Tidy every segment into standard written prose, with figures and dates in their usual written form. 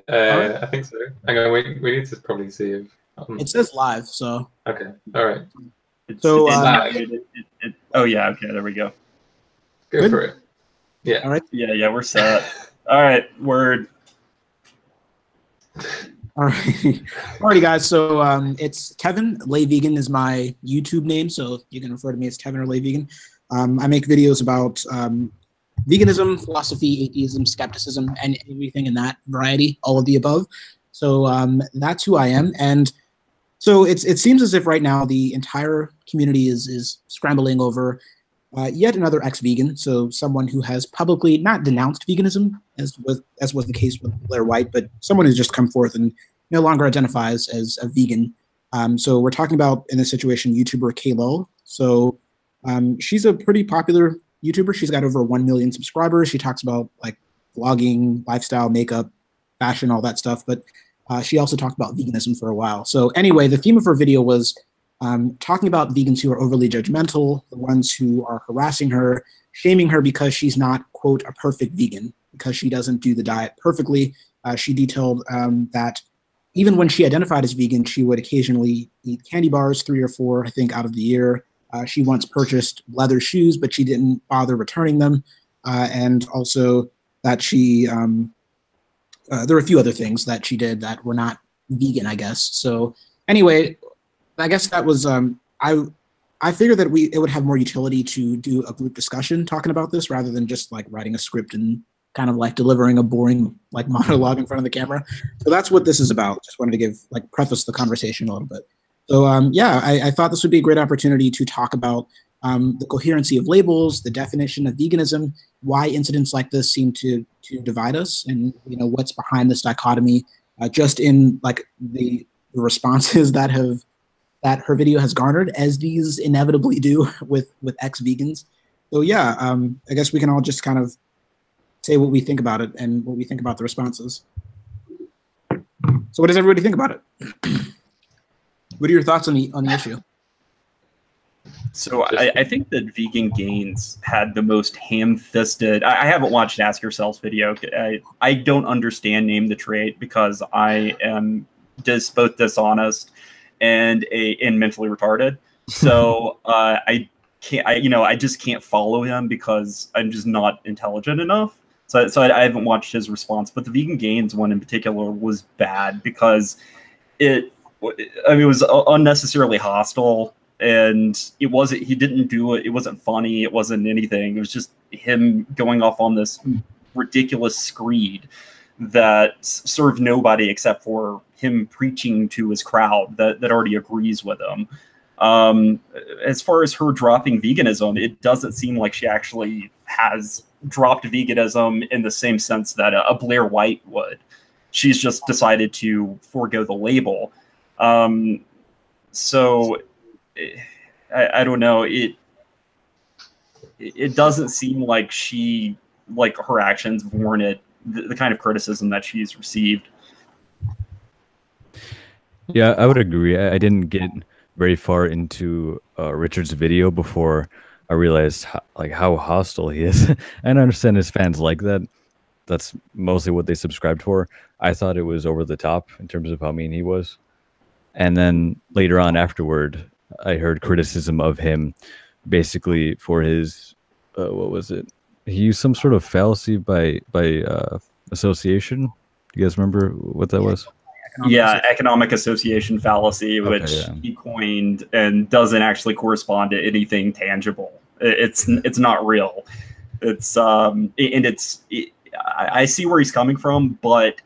All right. I think so. Hang on, we need to probably see if. It says live, so. Okay. All right. So, oh yeah. Okay. There we go. Go good? for it. Yeah. All right. Yeah. We're set. All right. Word. All right. Alrighty, guys. So it's Kevin. Lay Vegan is my YouTube name, so you can refer to me as Kevin or Lay Vegan. I make videos about veganism, philosophy, atheism, skepticism, and everything in that variety, all of the above. So that's who I am. And so it seems as if right now the entire community is scrambling over yet another ex-vegan, so someone who has publicly not denounced veganism, as was the case with Blair White, but someone who's just come forth and no longer identifies as a vegan. So we're talking about, in this situation, YouTuber Kalel. So she's a pretty popular YouTuber. She's got over 1 million subscribers. She talks about like vlogging, lifestyle, makeup, fashion, all that stuff. But she also talked about veganism for a while. So anyway, the theme of her video was talking about vegans who are overly judgmental, the ones who are harassing her, shaming her because she's not, quote, a perfect vegan, because she doesn't do the diet perfectly. She detailed that even when she identified as vegan, she would occasionally eat candy bars, 3 or 4, I think, out of the year. She once purchased leather shoes, but she didn't bother returning them. And also that she, there were a few other things that she did that were not vegan, I guess. So anyway, I guess that was, I figured that it would have more utility to do a group discussion talking about this rather than just like writing a script and kind of like delivering a boring like monologue in front of the camera. So that's what this is about. Just wanted to give like preface the conversation a little bit. So yeah, I thought this would be a great opportunity to talk about the coherency of labels, the definition of veganism, why incidents like this seem to divide us, and what's behind this dichotomy, just in like the responses that her video has garnered, as these inevitably do with ex-vegans. So yeah, I guess we can all just kind of say what we think about it and what we think about the responses. So what does everybody think about it? What are your thoughts on the issue? So I think that Vegan Gains had the most ham-fisted. I haven't watched Ask Yourselves video. I don't understand Name the Trait because I am both dishonest and mentally retarded. So I just can't follow him because I'm just not intelligent enough. So I haven't watched his response. But the Vegan Gains one in particular was bad because it was unnecessarily hostile. And he didn't do it. It wasn't funny. It wasn't anything. It was just him going off on this ridiculous screed that served nobody except for him preaching to his crowd that already agrees with him. As far as her dropping veganism, it doesn't seem like she actually has dropped veganism in the same sense that a Blair White would. She's just decided to forego the label. So I don't know. It doesn't seem like her actions warranted the kind of criticism that she's received. Yeah, I would agree. I didn't get very far into Richard's video before I realized how hostile he is. And I understand his fans like that. That's mostly what they subscribed for. I thought it was over the top in terms of how mean he was. And then later on afterward, I heard criticism of him basically for his, what was it? He used some sort of fallacy by association. Do you guys remember what that was? Yeah, economic association fallacy, which he coined and doesn't actually correspond to anything tangible. It's not real. I see where he's coming from, but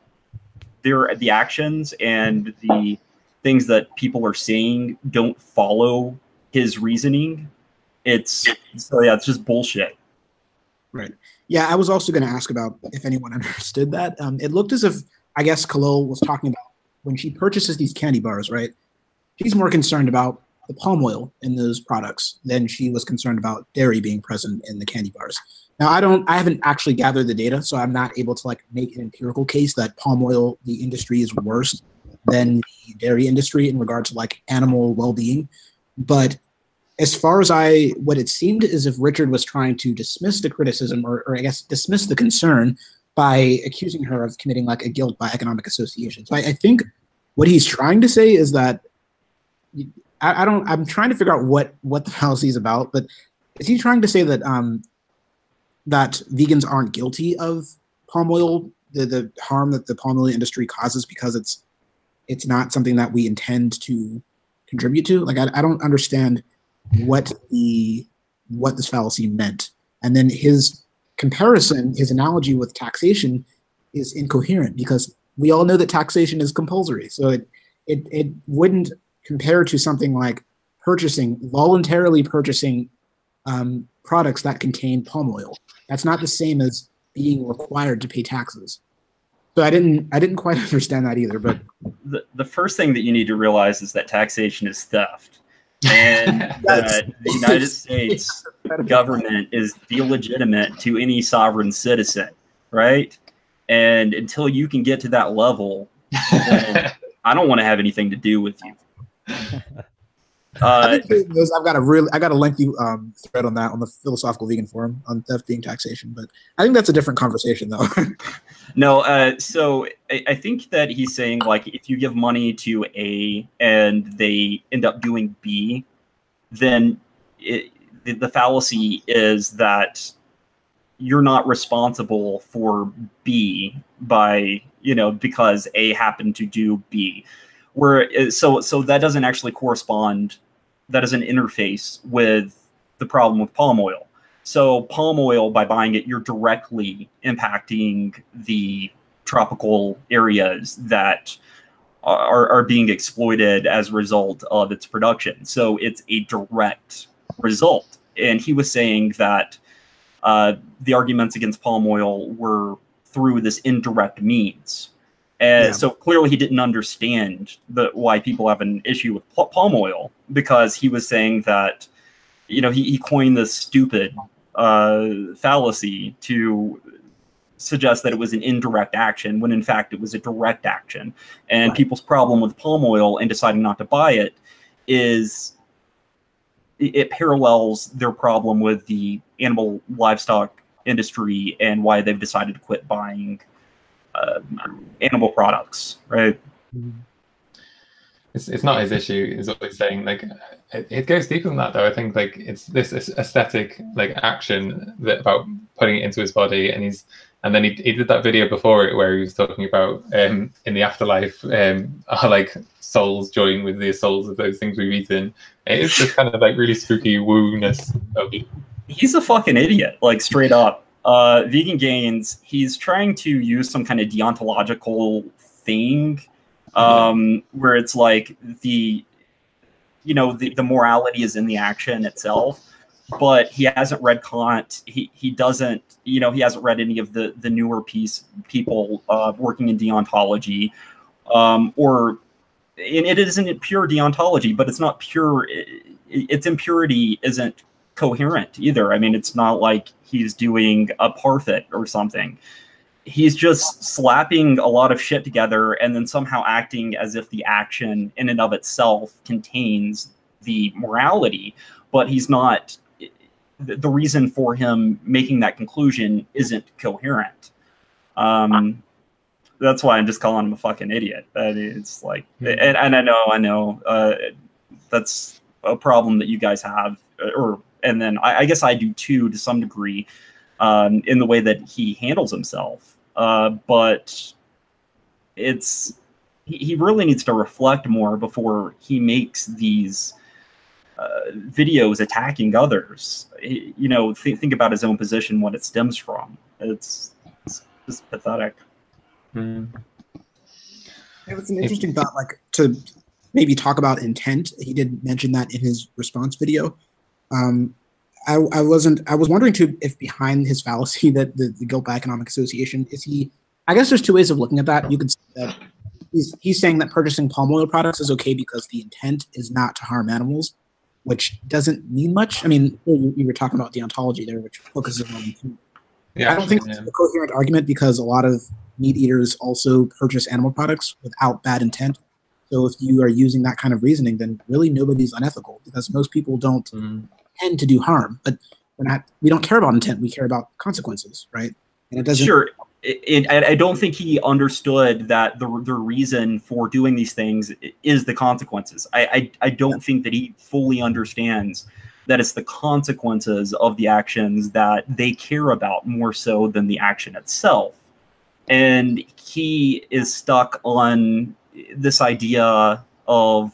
the actions and the things that people are saying don't follow his reasoning. It's just bullshit. Right. Yeah, I was also going to ask about if anyone understood that. It looked as if, I guess, Kalel was talking about when she purchases these candy bars, right? She's more concerned about the palm oil in those products than she was concerned about dairy being present in the candy bars. Now, I haven't actually gathered the data, so I'm not able to make an empirical case that palm oil, the industry, is worse than the dairy industry in regard to animal well-being. But as far as what it seemed as if Richard was trying to dismiss the criticism, or I guess dismiss the concern by accusing her of committing like a guilt by economic association. So I think what he's trying to say is that I'm trying to figure out what the fallacy is about, but is he trying to say that that vegans aren't guilty of palm oil, the harm that the palm oil industry causes because it's not something that we intend to contribute to? Like I don't understand what this fallacy meant. And then his comparison, his analogy with taxation is incoherent because we all know that taxation is compulsory. So it wouldn't compare to something like voluntarily purchasing products that contain palm oil. That's not the same as being required to pay taxes. So I didn't quite understand that either. But the first thing that you need to realize is that taxation is theft. And that the United States government is illegitimate to any sovereign citizen, right? And until you can get to that level, then I don't want to have anything to do with you. I got a lengthy thread on that on the Philosophical Vegan Forum on theft being taxation, but I think that's a different conversation though. No, so I think that he's saying like if you give money to A and they end up doing B, then the fallacy is that you're not responsible for B by, because A happened to do B. So that doesn't actually correspond. That doesn't interface with the problem with palm oil. So palm oil, by buying it, you're directly impacting the tropical areas that are being exploited as a result of its production. So it's a direct result. And he was saying that the arguments against palm oil were through this indirect means. And so clearly he didn't understand why people have an issue with palm oil, because he was saying that, he coined this stupid fallacy to suggest that it was an indirect action when in fact it was a direct action. And people's problem with palm oil and deciding not to buy it is it parallels their problem with the animal livestock industry and why they've decided to quit buying animal products, right? It's not his issue, is what he's saying. Like it goes deeper than that, though. I think like it's this aesthetic like action that about putting it into his body, and then he did that video before it where he was talking about in the afterlife are like souls join with the souls of those things we've eaten. It's just kind of like really spooky woo-ness of it. He's a fucking idiot, like straight up. Vegan Gains, he's trying to use some kind of deontological thing where it's like the morality is in the action itself, but he hasn't read Kant. He doesn't, he hasn't read any of the newer people working in deontology, and it isn't pure deontology, but it's not pure. Its impurity isn't coherent either. I mean, it's not like he's doing a parfait or something. He's just slapping a lot of shit together and then somehow acting as if the action in and of itself contains the morality, but he's not. The reason for him making that conclusion isn't coherent. That's why I'm just calling him a fucking idiot. It's like, and I know, that's a problem that you guys have, and then I guess I do too, to some degree, in the way that he handles himself. But he really needs to reflect more before he makes these videos attacking others. Think about his own position, what it stems from. It's just pathetic. It was an interesting thought, like to maybe talk about intent. He did mention that in his response video. I was wondering too if behind his fallacy that the guilt by economic association is he. I guess there's two ways of looking at that. You could say that he's saying that purchasing palm oil products is okay because the intent is not to harm animals, which doesn't mean much. I mean, you were talking about deontology there, which focuses on intent. I don't think it's a coherent argument because a lot of meat eaters also purchase animal products without bad intent. So if you are using that kind of reasoning, then really nobody's unethical because most people don't tend to do harm. But we don't care about intent; we care about consequences, right? And it doesn't. Sure, I don't think he understood that the reason for doing these things is the consequences. I don't think that he fully understands that it's the consequences of the actions that they care about more so than the action itself. And he is stuck on this idea of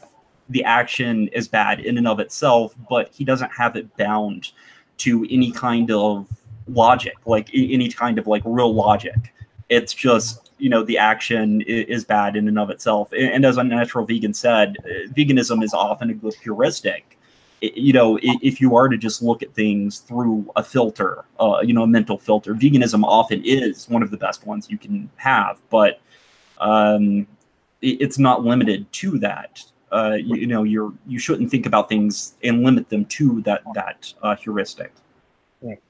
the action is bad in and of itself, but he doesn't have it bound to any kind of logic, like any kind of like real logic. It's just, you know, the action is bad in and of itself. And as Unnatural Vegan said, veganism is often a good heuristic. You know, if you are to just look at things through a filter, you know, a mental filter, veganism often is one of the best ones you can have, but it's not limited to that. You know, you shouldn't think about things and limit them to that heuristic. Right.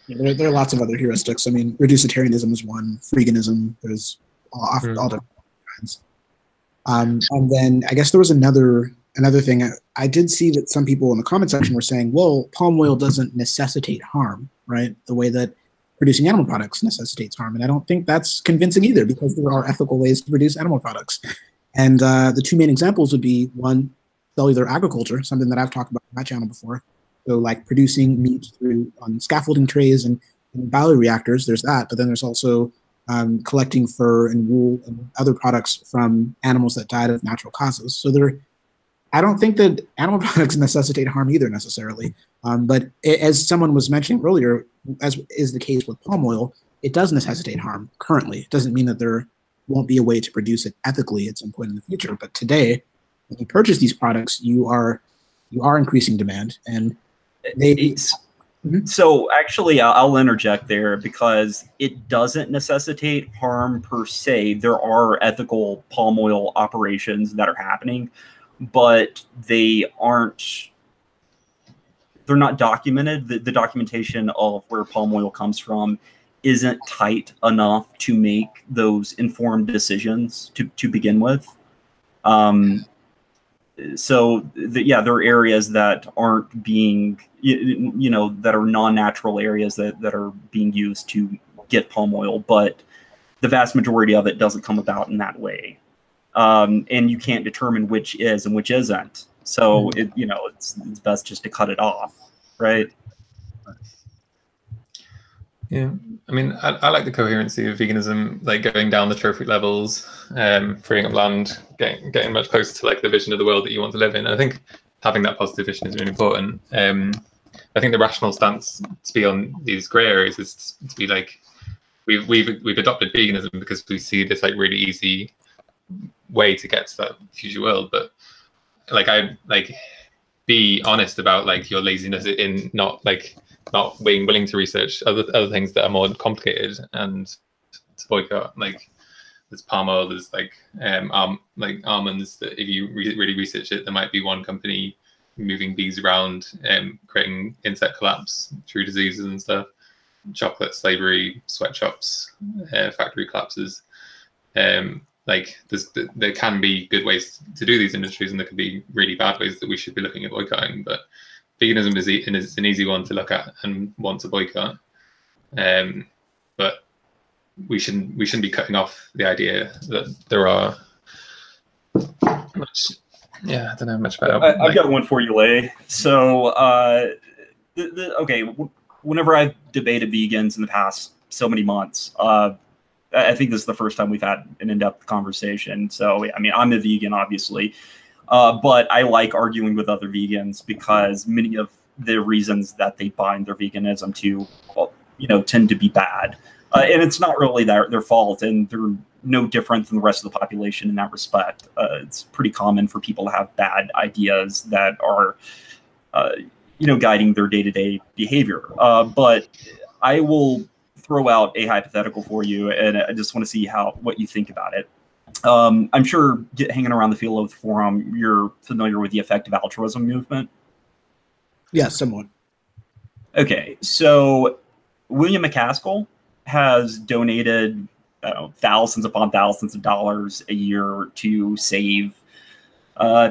Yeah, there are lots of other heuristics. I mean, reducitarianism is one. Freeganism. There's all different kinds. And then I guess there was another thing. I did see that some people in the comment section were saying, well, palm oil doesn't necessitate harm, right? The way that producing animal products necessitates harm. And I don't think that's convincing either, because there are ethical ways to produce animal products. And the two main examples would be, one, cellular agriculture, something that I've talked about on my channel before. So like producing meat on scaffolding trays and bioreactors, there's that. But then there's also collecting fur and wool and other products from animals that died of natural causes. So I don't think that animal products necessitate harm either necessarily. But as someone was mentioning earlier, as is the case with palm oil, it does necessitate harm currently. It doesn't mean that there won't be a way to produce it ethically at some point in the future. But today, when you purchase these products, you are increasing demand, and So actually, I'll interject there, because it doesn't necessitate harm per se. There are ethical palm oil operations that are happening, but they're not documented. The documentation of where palm oil comes from isn't tight enough to make those informed decisions to begin with. So yeah, there are areas that aren't being, you know, that are non-natural areas that are being used to get palm oil, but the vast majority of it doesn't come about in that way. And you can't determine which is and which isn't. So you know, it's best just to cut it off, right? Yeah, I mean, I like the coherency of veganism, like going down the trophic levels, freeing up land, getting much closer to like the vision of the world that you want to live in. And I think having that positive vision is really important. I think the rational stance to be on these grey areas is to be like, we've adopted veganism because we see this like really easy way to get to that future world. But like be honest about like your laziness in not being willing to research other things that are more complicated and to boycott. Like there's palm oil, there's like almonds that if you really research it, there might be one company moving bees around, creating insect collapse through diseases and stuff. Chocolate slavery, sweatshops, factory collapses. Like there can be good ways to do these industries, and there could be really bad ways that we should be looking at boycotting. But veganism is an easy one to look at and want to boycott. But we shouldn't be cutting off the idea that there are much. Yeah, I don't know much about. I've got one for you, Lay. So, okay, whenever I've debated vegans in the past so many months, I think this is the first time we've had an in-depth conversation. So, I mean, I'm a vegan, obviously, but I like arguing with other vegans because many of the reasons that they bind their veganism to, well, you know, tend to be bad. And it's not really their fault, and they're no different than the rest of the population in that respect. It's pretty common for people to have bad ideas that are, you know, guiding their day-to-day behavior. But I will throw out a hypothetical for you, and I just want to see what you think about it. I'm sure hanging around the Philo Forum, you're familiar with the effective altruism movement. Yeah, somewhat. Okay, so William McCaskill has donated thousands upon thousands of dollars a year to save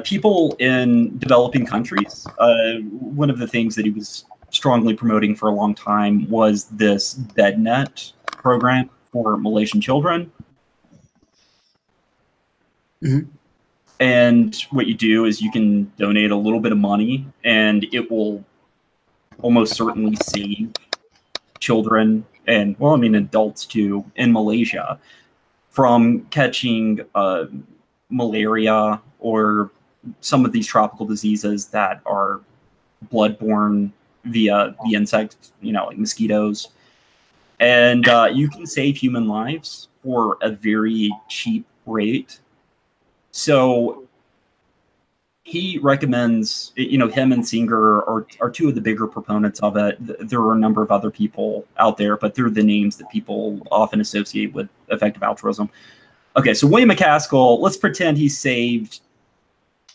people in developing countries. One of the things that he was strongly promoting for a long time was this BedNet program for Malaysian children. Mm-hmm. And what you do is you can donate a little bit of money, and it will almost certainly save children and, well, I mean, adults too, in Malaysia from catching malaria or some of these tropical diseases that are bloodborne via the insects, you know, like mosquitoes. And you can save human lives for a very cheap rate. So he recommends, you know, him and Singer are two of the bigger proponents of it. There are a number of other people out there, but they're the names that people often associate with effective altruism. Okay, so William McCaskill, let's pretend he saved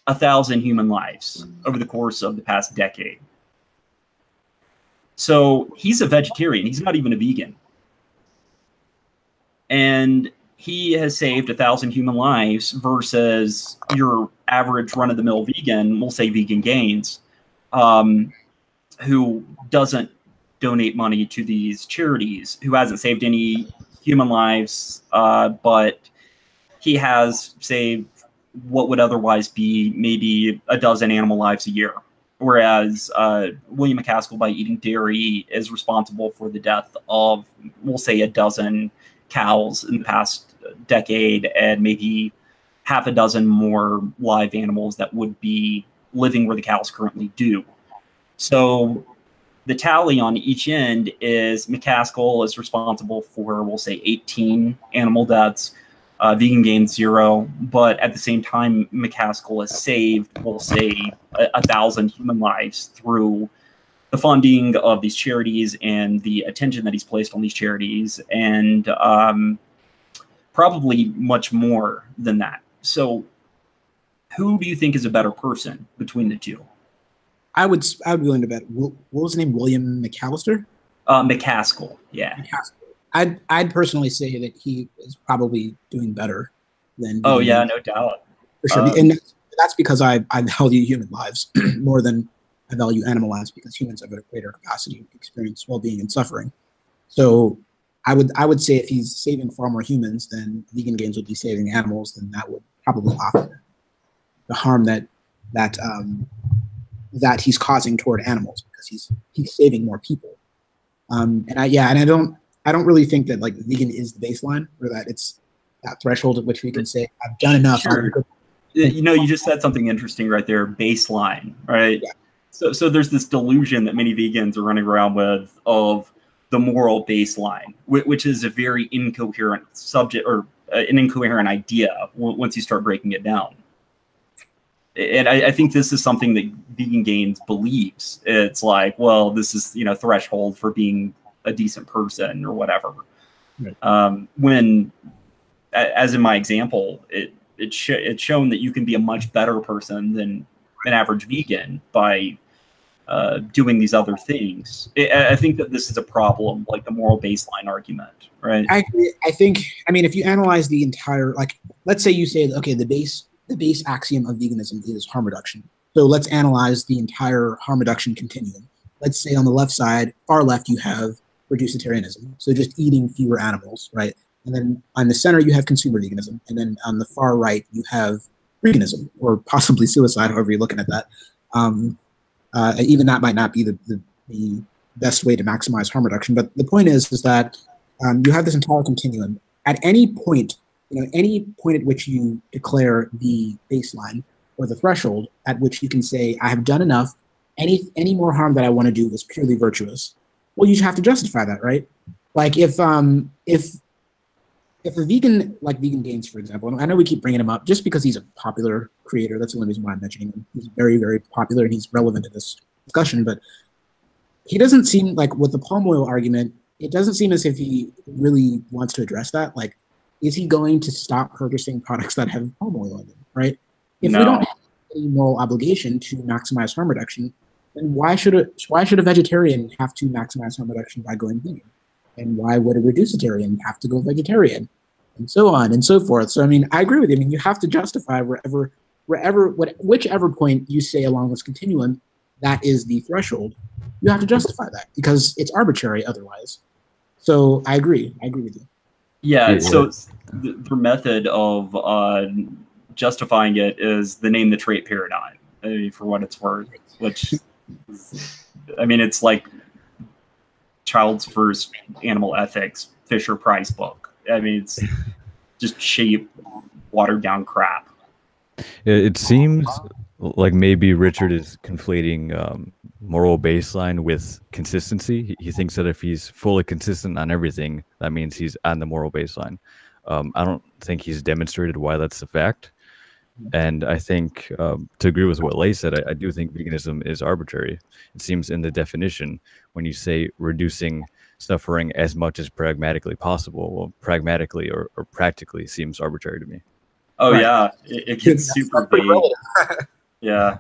1,000 human lives over the course of the past decade. So he's a vegetarian. He's not even a vegan. And he has saved 1,000 human lives versus your average run-of-the-mill vegan, we'll say Vegan Gains, who doesn't donate money to these charities, who hasn't saved any human lives, but he has saved what would otherwise be maybe a dozen animal lives a year. Whereas William McCaskill, by eating dairy, is responsible for the death of, we'll say, a dozen cows in the past decade, and maybe half a dozen more live animals that would be living where the cows currently do. So the tally on each end is McCaskill is responsible for, we'll say, 18 animal deaths, Vegan Gains 0, but at the same time, McCaskill has saved, we'll say, 1,000 human lives through the funding of these charities and the attention that he's placed on these charities, and probably much more than that. So who do you think is a better person between the two? I would be willing to bet. What was his name? William McAllister? McCaskill, yeah. McCaskill. I'd personally say that he is probably doing better than. Oh yeah, no doubt. For sure, and that's because I value human lives more than I value animal lives, because humans have a greater capacity to experience well-being and suffering. So I would say if he's saving far more humans than Vegan Gains would be saving animals, then that would probably offset the harm that he's causing toward animals, because he's saving more people. And I don't really think that like vegan is the baseline, or that it's that threshold at which we can say I've done enough. Sure. You know, you just said something interesting right there. Baseline, right? Yeah. So there's this delusion that many vegans are running around with of the moral baseline, which is a very incoherent subject, or an incoherent idea once you start breaking it down. And I think this is something that Vegan Gains believes. It's like, well, this is, you know, threshold for being a decent person or whatever. Right. When, as in my example, it's shown that you can be a much better person than an average vegan by doing these other things. I think that this is a problem, like the moral baseline argument, right? I agree. I mean, if you analyze the entire, like, let's say you say, okay, the base axiom of veganism is harm reduction. So let's analyze the entire harm reduction continuum. Let's say on the left side, far left, you have reducitarianism, so just eating fewer animals, right? And then on the center, you have consumer veganism. And then on the far right, you have veganism, or possibly suicide, however you're looking at that. Even that might not be the best way to maximize harm reduction. But the point is that you have this entire continuum. At any point, any point at which you declare the baseline or the threshold at which you can say, I have done enough, any more harm that I want to do is purely virtuous. Well, you have to justify that, right? Like if a vegan, like Vegan Gains, for example, and I know we keep bringing him up just because he's a popular creator. That's the only reason why I'm mentioning him. He's very, very popular and he's relevant to this discussion. But he doesn't seem like, with the palm oil argument, it doesn't seem as if he really wants to address that. Like, is he going to stop purchasing products that have palm oil in them, right? If we don't have any moral obligation to maximize harm reduction, then why should a vegetarian have to maximize harm reduction by going vegan? And why would a reducitarian have to go vegetarian? And so on and so forth. So, I mean, I agree with you. I mean, you have to justify whichever point you say along this continuum, that is the threshold. You have to justify that because it's arbitrary otherwise. So I agree. I agree with you. Yeah, so the method of justifying it is the name the trait paradigm, I mean, for what it's worth, which, I mean, it's like Child's First Animal Ethics, Fisher-Price book. I mean, it's just cheap, watered-down crap. It seems like maybe Richard is conflating moral baseline with consistency. He thinks that if he's fully consistent on everything, that means he's on the moral baseline. I don't think he's demonstrated why that's the fact. And I think, to agree with what Lay said, I do think veganism is arbitrary. It seems in the definition, when you say reducing suffering as much as pragmatically possible, well, pragmatically or practically seems arbitrary to me. Oh, Right. yeah, it gets super vague. Yeah.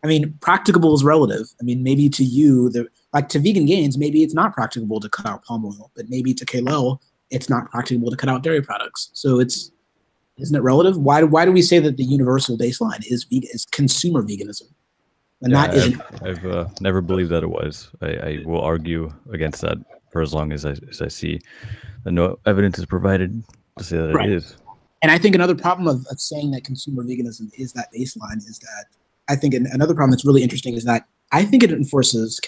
I mean, practicable is relative. I mean, maybe to you, like to vegan gains, maybe it's not practicable to cut out palm oil, but maybe to Kalel, it's not practicable to cut out dairy products. So isn't it relative? Why do we say that the universal baseline is consumer veganism? And Yeah, that isn't. I've never believed that it was. I will argue against that for as long as I see that no evidence is provided to say that Right. it is. And I think another problem of saying that consumer veganism is that baseline is that I think another problem that's really interesting is that I think it enforces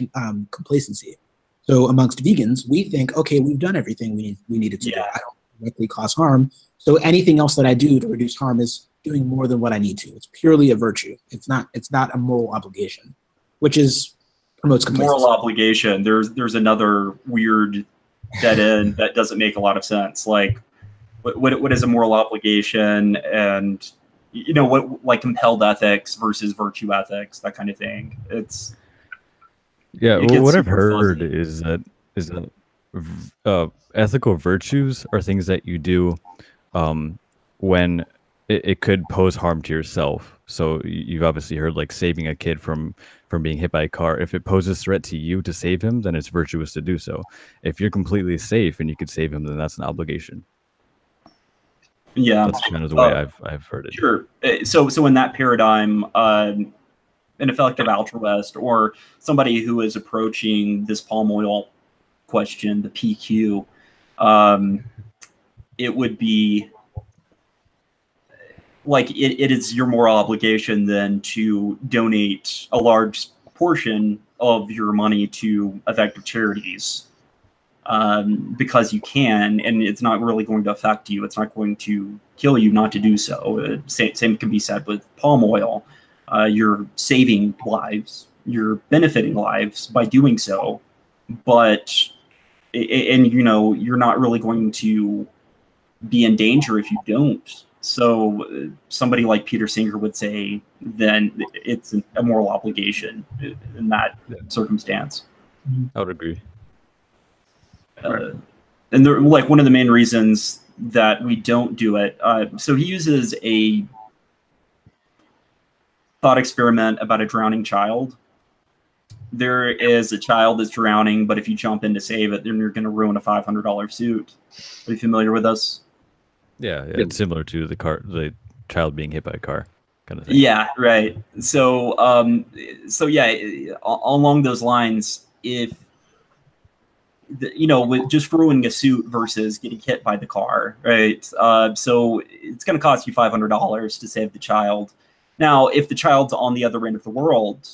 complacency. So amongst vegans, we think, okay, we've done everything we needed to do. I don't directly cause harm. So anything else that I do to reduce harm is doing more than what I need to. It's purely a virtue. It's not a moral obligation, which promotes complacency. Moral obligation. There's another weird dead end that doesn't make a lot of sense. Like, what is a moral obligation, and what, like, compelled ethics versus virtue ethics, that kind of thing. What I've heard is that ethical virtues are things that you do when it could pose harm to yourself. So you've obviously heard like saving a kid from being hit by a car. If it poses threat to you to save him, then it's virtuous to do so. If you're completely safe and you could save him, then that's an obligation. Yeah, that's kind of the way I've heard it. Sure. So in that paradigm, an effective altruist or somebody who is approaching this palm oil question, the PQ, it would be like it is your moral obligation then to donate a large portion of your money to effective charities. Because you can, and it's not really going to affect you. It's not going to kill you not to do so. Same can be said with palm oil. You're saving lives. You're benefiting lives by doing so. But, you're not really going to be in danger if you don't. So somebody like Peter Singer would say, then it's a moral obligation in that circumstance. I would agree. And like one of the main reasons that we don't do it. So he uses a thought experiment about a drowning child. There is a child that's drowning, but if you jump in to save it, then you're going to ruin a $500 suit. Are you familiar with this? Yeah, it's similar to the child being hit by a car kind of thing. Yeah, right. So, along those lines, if with just ruining a suit versus getting hit by the car, right? So it's going to cost you $500 to save the child. Now, if the child's on the other end of the world,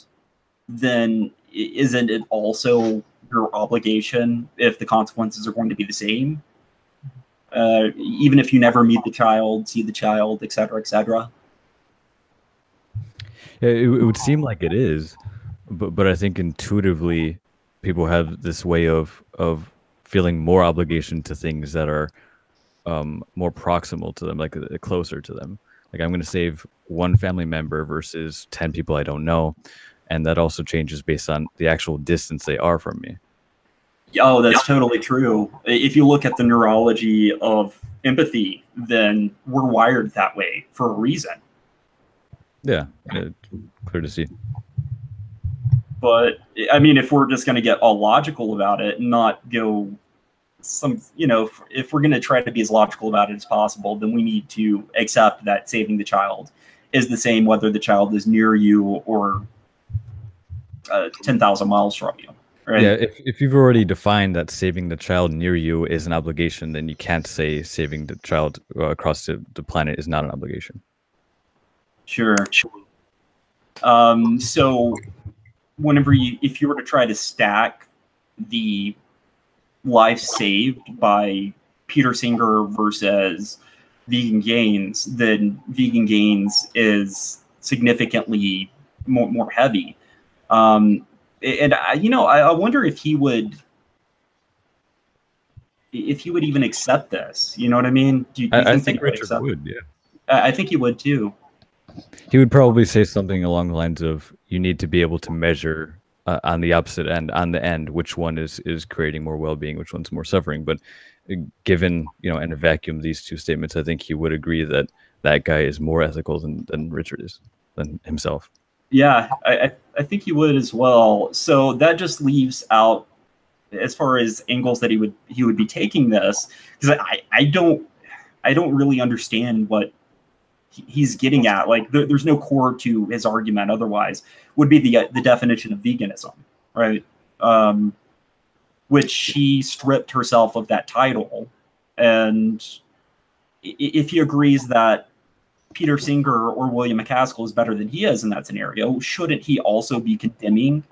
then isn't it also your obligation if the consequences are going to be the same? Even if you never meet the child, see the child, et cetera, et cetera. Yeah, it would seem like it is, but I think intuitively people have this way of feeling more obligation to things that are more proximal to them, like closer to them. Like I'm going to save one family member versus 10 people I don't know, and that also changes based on the actual distance they are from me. Oh, that's totally true. If you look at the neurology of empathy, then we're wired that way for a reason. Yeah, clear to see. But I mean, if we're just going to get all logical about it and not go if we're going to try to be as logical about it as possible, then we need to accept that saving the child is the same whether the child is near you or 10,000 miles from you. Right? Yeah, if you've already defined that saving the child near you is an obligation, then you can't say saving the child across the planet is not an obligation. Sure. So if you were to try to stack the life saved by Peter Singer versus vegan gains, then vegan gains is significantly more heavy. And I wonder if he would even accept this. You know what I mean? Do you I think think he would Richard accept? would, yeah. I think he would too. He would probably say something along the lines of, "You need to be able to measure on the opposite end, on the end, which one is creating more well-being, which one's more suffering." But given in a vacuum these two statements, I think he would agree that that guy is more ethical than Richard is, than himself. Yeah, I think he would as well. So that just leaves out, as far as angles that he would be taking this, because I don't really understand what he's getting at. Like there's no core to his argument. Otherwise, would be the definition of veganism, right? Which she stripped herself of that title, and if he agrees that Peter Singer or William McCaskill is better than he is in that scenario, shouldn't he also be condemning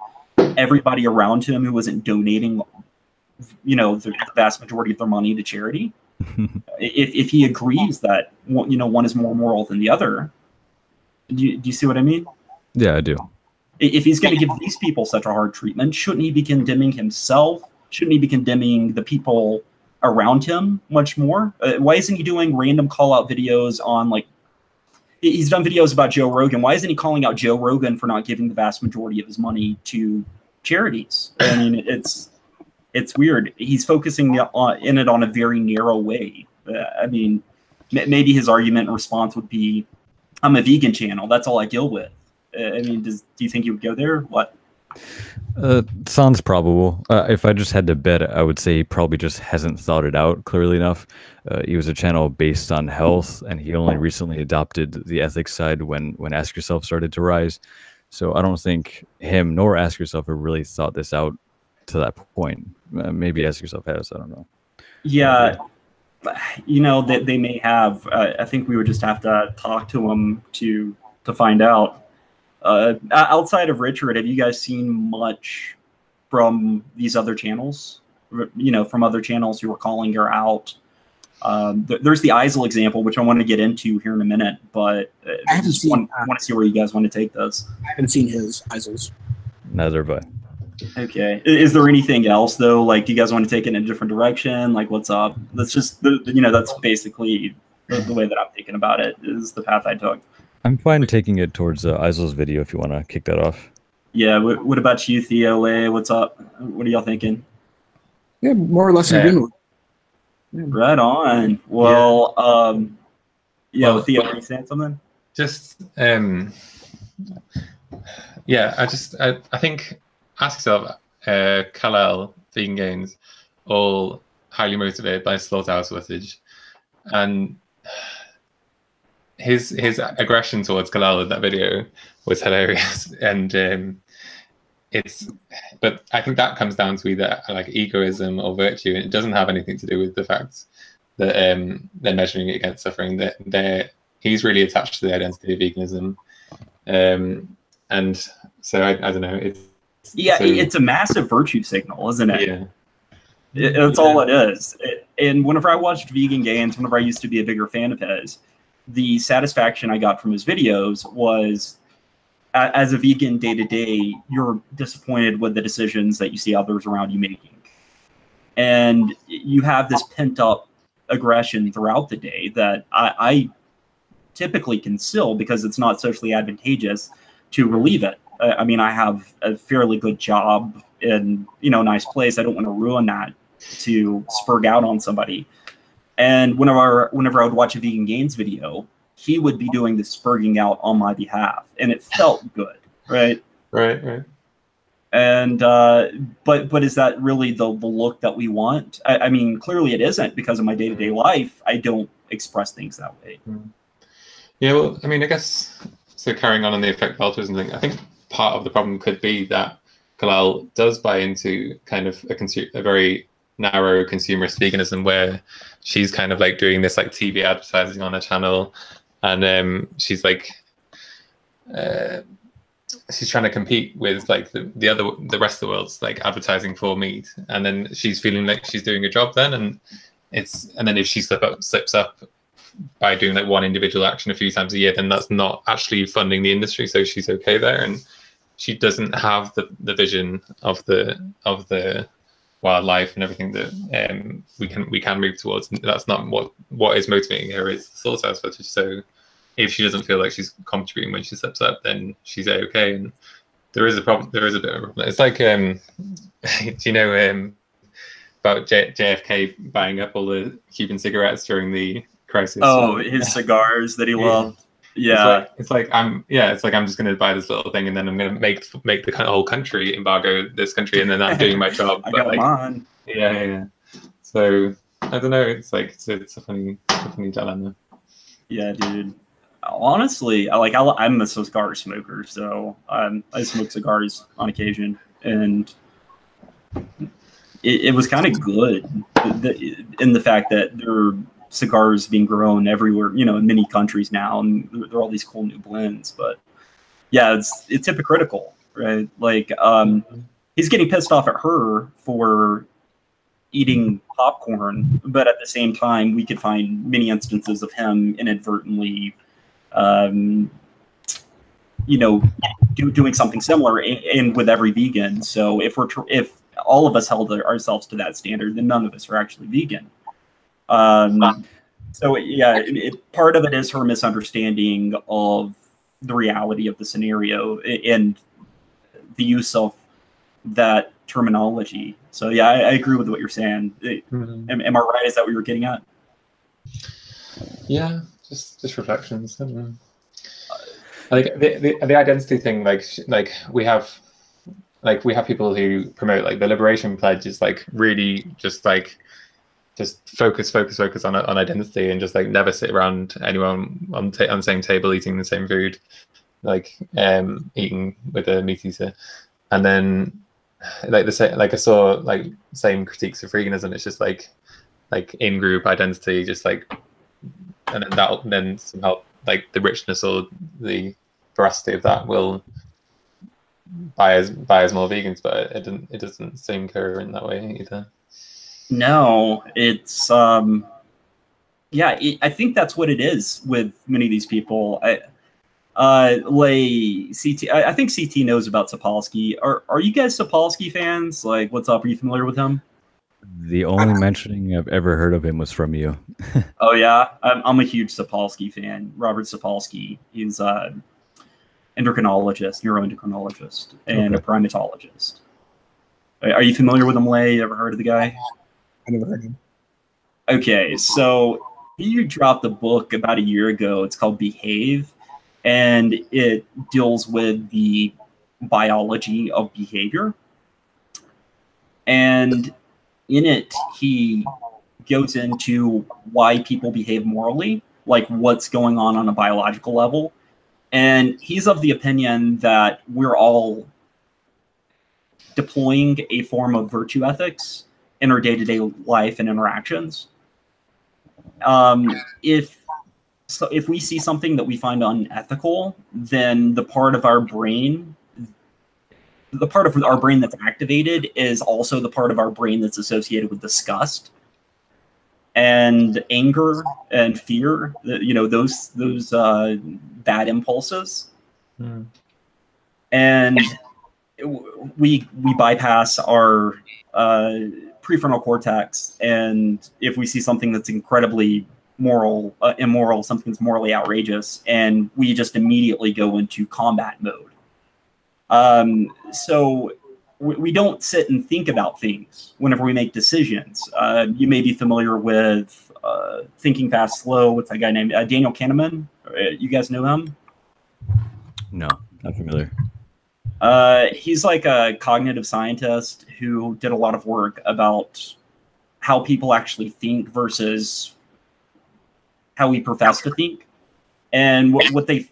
everybody around him who isn't donating, the vast majority of their money to charity? if he agrees that one is more moral than the other, do you see what I mean? Yeah, I do. If he's going to give these people such a hard treatment, shouldn't he be condemning himself? Shouldn't he be condemning the people around him much more? Why isn't he doing random call-out videos on, like, he's done videos about Joe Rogan. Why isn't he calling out Joe Rogan for not giving the vast majority of his money to charities? I mean, it's weird. He's focusing in it on a very narrow way. I mean, maybe his argument and response would be, I'm a vegan channel. That's all I deal with. I mean, do you think he would go there? What? Sounds probable. If I just had to bet, I would say he probably just hasn't thought it out clearly enough. He was a channel based on health, and he only recently adopted the ethics side when Ask Yourself started to rise. So I don't think him nor Ask Yourself have really thought this out to that point. Maybe Ask Yourself has. I don't know. Yeah, that they may have. I think we would just have to talk to him to find out. Outside of Richard, have you guys seen much from these other channels? From other channels who are calling her out? There's the Isil example, which I want to get into here in a minute, but I haven't seen. I want to see where you guys want to take this. I haven't seen his Isil's. Neither have I. Okay. Is there anything else though? Like, do you guys want to take it in a different direction? Like, what's up? That's just that's basically the way that I'm thinking about it. Is the path I took. I'm fine taking it towards Isil's video if you want to kick that off. Yeah. What about you, Theo? What's up? What are y'all thinking? Yeah, more or less in agreement. Right on. Well, Theo, are you saying something? Just I think Ask Yourself, Kalel, vegan gains, all highly motivated by slaughterhouse footage, and his aggression towards Kalel in that video was hilarious, and but I think that comes down to either like egoism or virtue, and it doesn't have anything to do with the fact that they're measuring it against suffering. That he's really attached to the identity of veganism, and so I don't know. It's a massive virtue signal, isn't it? Yeah. That's all it is. And whenever I watched Vegan Gains, whenever I used to be a bigger fan of his, the satisfaction I got from his videos was, as a vegan day to day, you're disappointed with the decisions that you see others around you making. And you have this pent up aggression throughout the day that I typically conceal because it's not socially advantageous to relieve it. I mean, I have a fairly good job in, a nice place. I don't want to ruin that to spurg out on somebody. And whenever I would watch a Vegan Gains video, he would be doing the spurging out on my behalf, and it felt good, right? Right. And but is that really the look that we want? I mean, clearly it isn't, because in my day-to-day life, I don't express things that way. Yeah, well, I mean, I guess, so carrying on the effect of altruism thing, I think part of the problem could be that Kalel does buy into kind of a very narrow consumerist veganism, where she's kind of like doing this like TV advertising on her channel, and she's like she's trying to compete with like the rest of the world's like advertising for meat, and then she's feeling like she's doing a job then, and then if she slips up by doing like one individual action a few times a year, then that's not actually funding the industry, so she's okay there. And she doesn't have the vision of the wildlife and everything that we can move towards. And that's not what is motivating her. It's the soul sales footage. So if she doesn't feel like she's contributing when she steps up, then she's okay. And there is a problem. There is a bit of a problem. It's like do you know about JFK buying up all the Cuban cigarettes during the crisis? Oh, his cigars that he loved. Yeah, it's like I'm just going to buy this little thing, and then I'm going to make the whole country embargo this country, and then I'm doing my job. I got mine. Yeah. So I don't know. It's like it's a funny dilemma. Yeah, dude. Honestly, I'm a cigar smoker, so I smoke cigars on occasion, and it was kind of good in the fact that there are cigars being grown everywhere, in many countries now, and there are all these cool new blends. But yeah, it's hypocritical, right? Like he's getting pissed off at her for eating popcorn, but at the same time, we could find many instances of him inadvertently doing something similar and with every vegan. So if all of us held ourselves to that standard, then none of us are actually vegan. So yeah, part of it is her misunderstanding of the reality of the scenario and the use of that terminology. So yeah, I agree with what you're saying. Am I right? Is that what you were getting at? Yeah, just reflections. I don't know. Like the identity thing, like we have people who promote like the Liberation Pledge is like really just focus on identity, and just like never sit around anyone on the same table eating the same food, like eating with a meat eater. And then I saw like same critiques of veganism. It's just like in group identity, just like, and then somehow like the richness or the veracity of that will bias more vegans, but it doesn't seem coherent that way either. No, it's I think that's what it is with many of these people. I think CT knows about Sapolsky. Are you guys Sapolsky fans? Like, what's up? Are you familiar with him? The only mentioning I've ever heard of him was from you. Oh yeah, I'm a huge Sapolsky fan. Robert Sapolsky. He's endocrinologist, neuroendocrinologist, and a primatologist. Are you familiar with him, Lay? Ever heard of the guy? I never heard of him. Okay, so he dropped a book about a year ago. It's called Behave, and it deals with the biology of behavior. And in it, he goes into why people behave morally, like what's going on a biological level. And he's of the opinion that we're all deploying a form of virtue ethics in our day-to-day life and interactions. If we see something that we find unethical, then the part of our brain that's activated is also the part of our brain that's associated with disgust and anger and fear. Those bad impulses. And we bypass our prefrontal cortex, and if we see something that's incredibly immoral, something that's morally outrageous, and we just immediately go into combat mode. So we don't sit and think about things whenever we make decisions. You may be familiar with Thinking Fast, Slow. What's that guy named? Daniel Kahneman. You guys know him? No, not familiar. He's like a cognitive scientist who did a lot of work about how people actually think versus how we profess to think. And what they...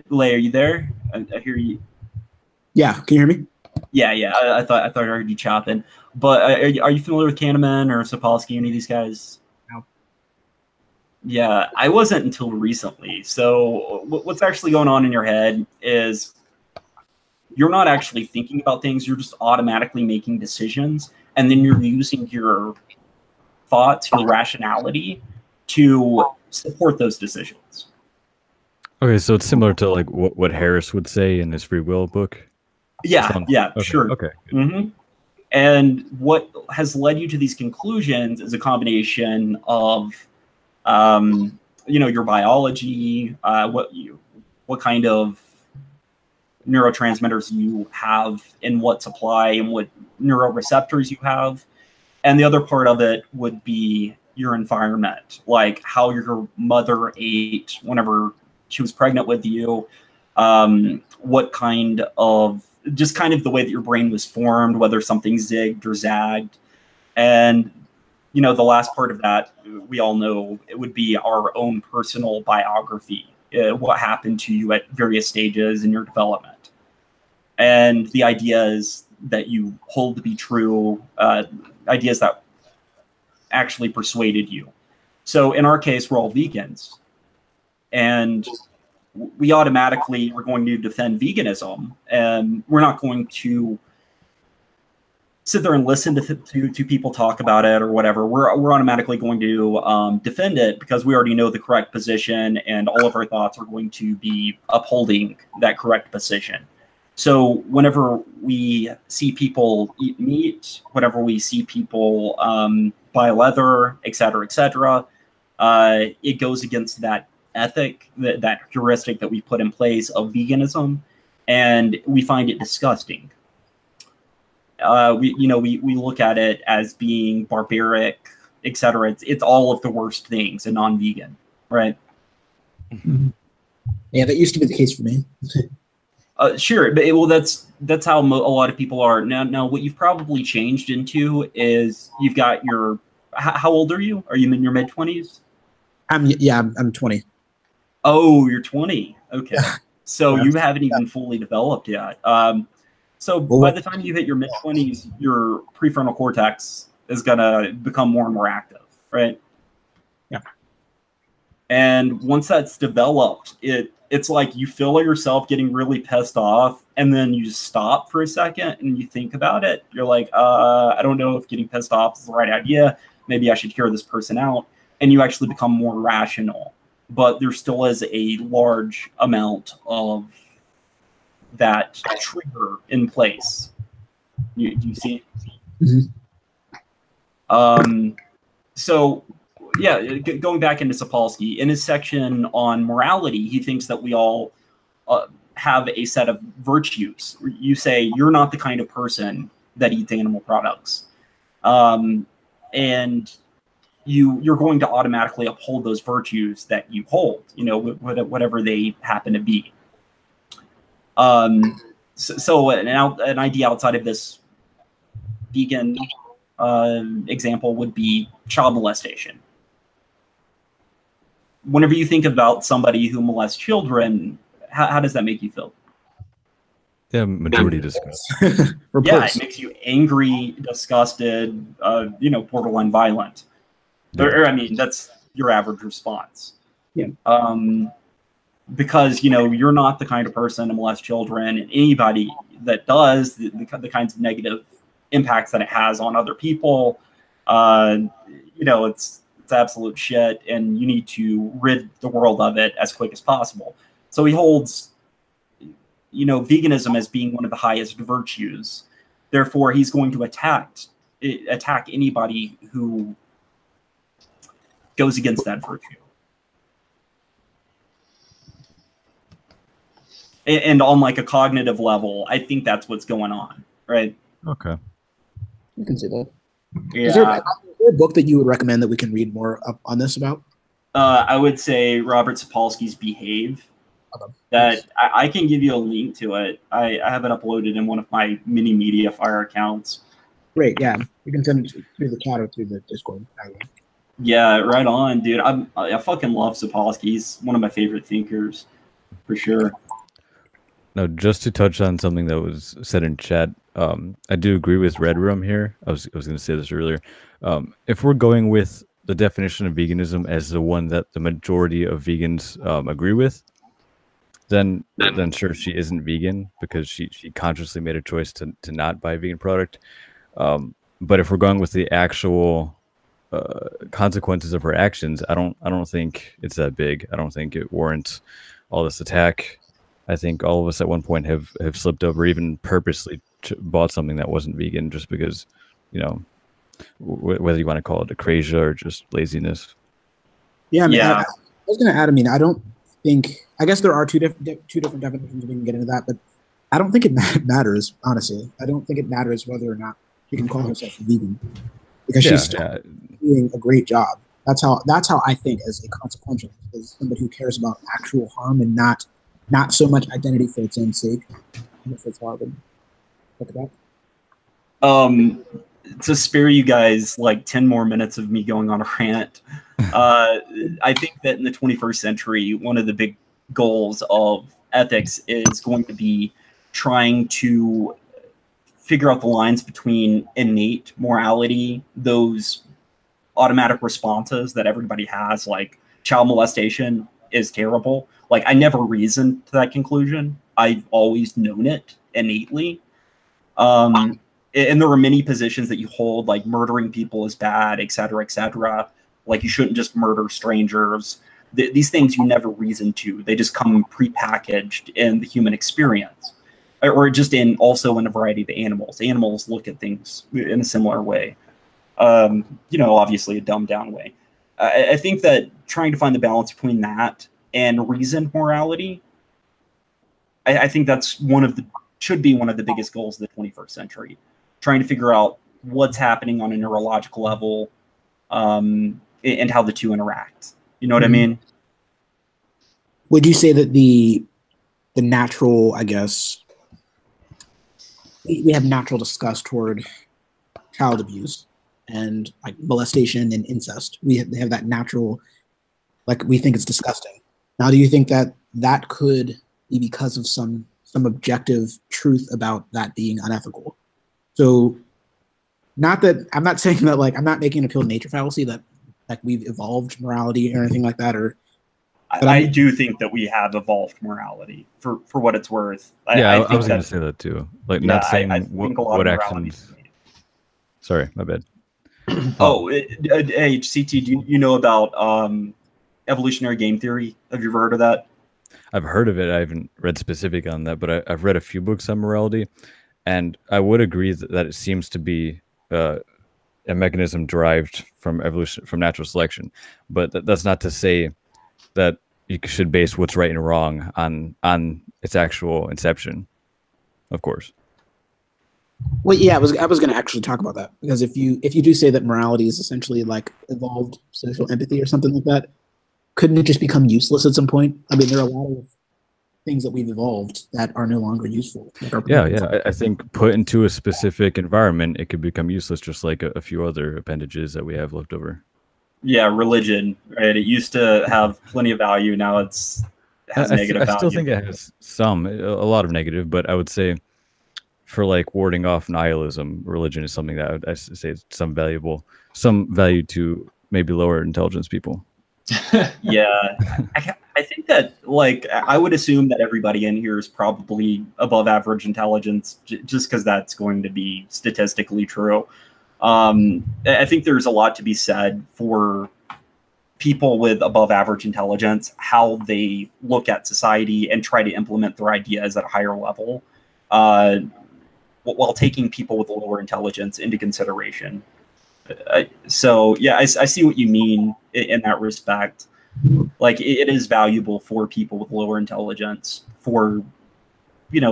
Lay, are you there? I hear you. Yeah, can you hear me? Yeah, yeah. I thought I heard you chopping. But are you familiar with Kahneman or Sapolsky, any of these guys? No. Yeah, I wasn't until recently. So what's actually going on in your head is you're not actually thinking about things. You're just automatically making decisions. And then you're using your thoughts, your rationality to support those decisions. Okay, so it's similar to like what Harris would say in his free will book. Yeah, yeah, okay, sure. Okay. Mm-hmm. And what has led you to these conclusions is a combination of, your biology, what kind of neurotransmitters you have in what supply and what neuroreceptors you have. And the other part of it would be your environment, like how your mother ate whenever she was pregnant with you, what kind of, just kind of the way that your brain was formed, whether something zigged or zagged. And, the last part of that, we all know it would be our own personal biography, what happened to you at various stages in your development. And the ideas that you hold to be true, ideas that actually persuaded you. So in our case, we're all vegans. And we automatically are going to defend veganism, and we're not going to sit there and listen to people talk about it or whatever. We're automatically going to defend it because we already know the correct position, and all of our thoughts are going to be upholding that correct position. So whenever we see people eat meat, whenever we see people buy leather, et cetera, it goes against that ethic, that heuristic that we put in place of veganism, and we find it disgusting. We look at it as being barbaric, et cetera. It's all of the worst things in non-vegan, right? Yeah, that used to be the case for me. Sure, but that's how a lot of people are now. What you've probably changed into is you've got your. How old are you? Are you in your mid-20s? I'm 20. Oh, you're 20. Okay, so Yeah. you haven't even fully developed yet. So by the time you hit your mid-20s, your prefrontal cortex is gonna become more and more active, right? Yeah. And once that's developed, it's like you feel yourself getting really pissed off, and then you just stop for a second and you think about it. You're like, I don't know if getting pissed off is the right idea. Maybe I should hear this person out. And you actually become more rational. But there still is a large amount of that trigger in place. Do you see? Mm-hmm. So, yeah, going back into Sapolsky, in his section on morality, he thinks that we all have a set of virtues. You say you're not the kind of person that eats animal products. And you're going to automatically uphold those virtues that you hold, whatever they happen to be. So an idea outside of this vegan example would be child molestation. Whenever you think about somebody who molests children, how does that make you feel? Yeah, majority disgust. Yeah, it makes you angry, disgusted, borderline violent. Or, I mean, that's your average response. Yeah. Because, you're not the kind of person to molest children, and anybody that does, the kinds of negative impacts that it has on other people, it's absolute shit, and you need to rid the world of it as quick as possible. So he holds, veganism as being one of the highest virtues. Therefore, he's going to attack anybody who goes against that virtue. And on like a cognitive level, I think that's what's going on, right? Okay. You can see that. Yeah. Is there a book that you would recommend that we can read more up on this about? I would say Robert Sapolsky's Behave. Okay. That I can give you a link to it. I have it uploaded in one of my mini media fire accounts. Great, yeah. You can send it through the chat or through the Discord. Yeah, right on, dude. I fucking love Sapolsky. He's one of my favorite thinkers, for sure. Now, just to touch on something that was said in chat, I do agree with Red Room here. I was going to say this earlier. If we're going with the definition of veganism as the one that the majority of vegans agree with, then sure, she isn't vegan because she consciously made a choice to not buy a vegan product. But if we're going with the actual consequences of her actions, I don't think it's that big. I don't think it warrants all this attack. I think all of us at one point have slipped up or even purposely bought something that wasn't vegan just because, you know, whether you want to call it acrasia or just laziness. Yeah, I mean, Yeah. I was going to add. I mean, I don't think. I guess there are two different definitions. We can get into that, but I don't think it matters. Honestly, I don't think it matters whether or not she can call herself vegan because she's still doing a great job. That's how I think as a consequential, as somebody who cares about actual harm and not so much identity for its own sake. If it's hard to look at that. To spare you guys like 10 more minutes of me going on a rant, I think that in the 21st century, one of the big goals of ethics is going to be trying to figure out the lines between innate morality, those automatic responses that everybody has, like child molestation is terrible. Like, I never reasoned to that conclusion. I've always known it innately. And there are many positions that you hold, like murdering people is bad, et cetera, et cetera. Like, you shouldn't just murder strangers. These things you never reason to. They just come prepackaged in the human experience, or just also in a variety of animals. Animals look at things in a similar way. Obviously a dumbed down way. I think that trying to find the balance between that and reasoned morality, I think that's should be one of the biggest goals of the 21st century. Trying to figure out what's happening on a neurological level, and how the two interact. You know what I mean? Would you say that the natural, I guess, we have natural disgust toward child abuse and like molestation and incest? They have that natural, like, we think it's disgusting. Now, do you think that could be because of some objective truth about that being unethical? So, not that I'm not saying that, like, I'm not making an appeal to nature fallacy that like we've evolved morality or anything like that, or I do think that we have evolved morality for what it's worth. I was going to say that too. Like, not saying what actions. Sorry, my bad. Hey, CT, do you know about evolutionary game theory? Have you ever heard of that? I've heard of it. I haven't read specific on that, but I've read a few books on morality, and I would agree that it seems to be a mechanism derived from evolution, from natural selection. But that's not to say that you should base what's right and wrong on its actual inception, of course. Well, yeah, I was going to actually talk about that, because if you do say that morality is essentially like evolved social empathy or something like that, couldn't it just become useless at some point? I mean, there are a lot of things that we've evolved that are no longer useful. I think put into a specific environment, it could become useless, just like a few other appendages that we have left over. Yeah, religion, right? It used to have plenty of value. Now it has negative value. I still think it has a lot of negative, but I would say for like warding off nihilism, religion is something that I say is some value to maybe lower intelligence people. Yeah, I think that, like, I would assume that everybody in here is probably above average intelligence, just because that's going to be statistically true. I think there's a lot to be said for people with above average intelligence, how they look at society and try to implement their ideas at a higher level, while taking people with lower intelligence into consideration. So yeah, I see what you mean in that respect. Like, it is valuable for people with lower intelligence for,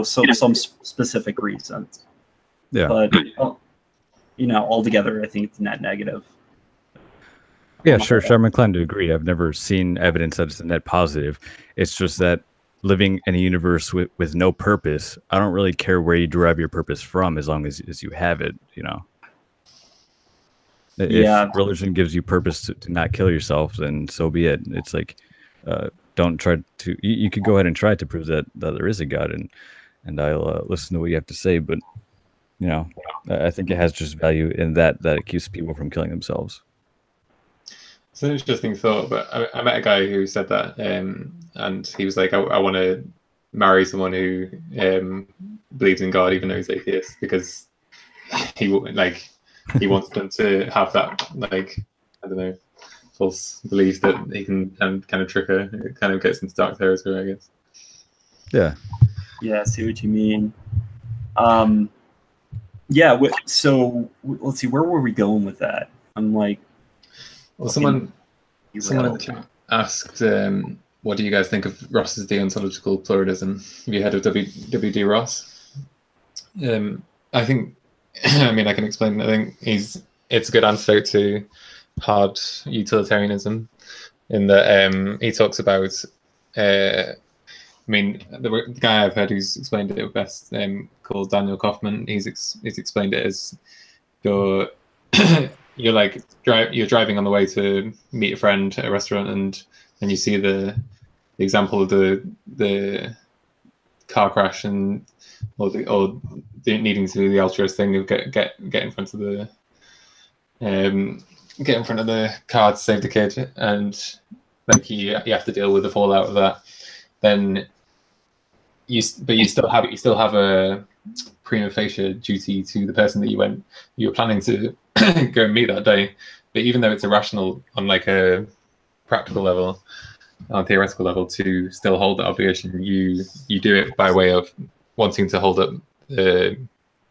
some specific reasons. Yeah. But altogether, I think it's net negative. Yeah, sure. I'm inclined to agree. I've never seen evidence that it's a net positive. It's just that living in a universe with no purpose, I don't really care where you derive your purpose from, as long as you have it, If religion gives you purpose to not kill yourself, then so be it. It's like, don't try to. You could go ahead and try to prove that there is a God, and I'll listen to what you have to say. But you know, I think it has just value in that it keeps people from killing themselves. It's an interesting thought, but I met a guy who said that, and he was like, I want to marry someone who believes in God, even though he's atheist, because he wants them to have that, like, I don't know, false belief that he can kind of trick her. It kind of gets into dark territory, I guess. Yeah. Yeah, I see what you mean. Yeah, so let's see, where were we going with that? I'm like, well, someone in the chat asked, what do you guys think of Ross's deontological pluralism? Have you heard of W.D. Ross? I think, I mean, I can explain. I think it's a good antidote to hard utilitarianism, in that he talks about. I mean, the guy I've heard who's explained it best, called Daniel Kaufman. He's explained it as you're you're driving on the way to meet a friend at a restaurant, and you see the example of the car crash, and or needing to do the altruist thing of get in front of the get in front of the car to save the kid, and like you have to deal with the fallout of that. Then you still have a prima facie duty to the person that you were planning to go and meet that day. But even though it's irrational on like a practical level, on a theoretical level, to still hold that obligation, you do it by way of wanting to hold up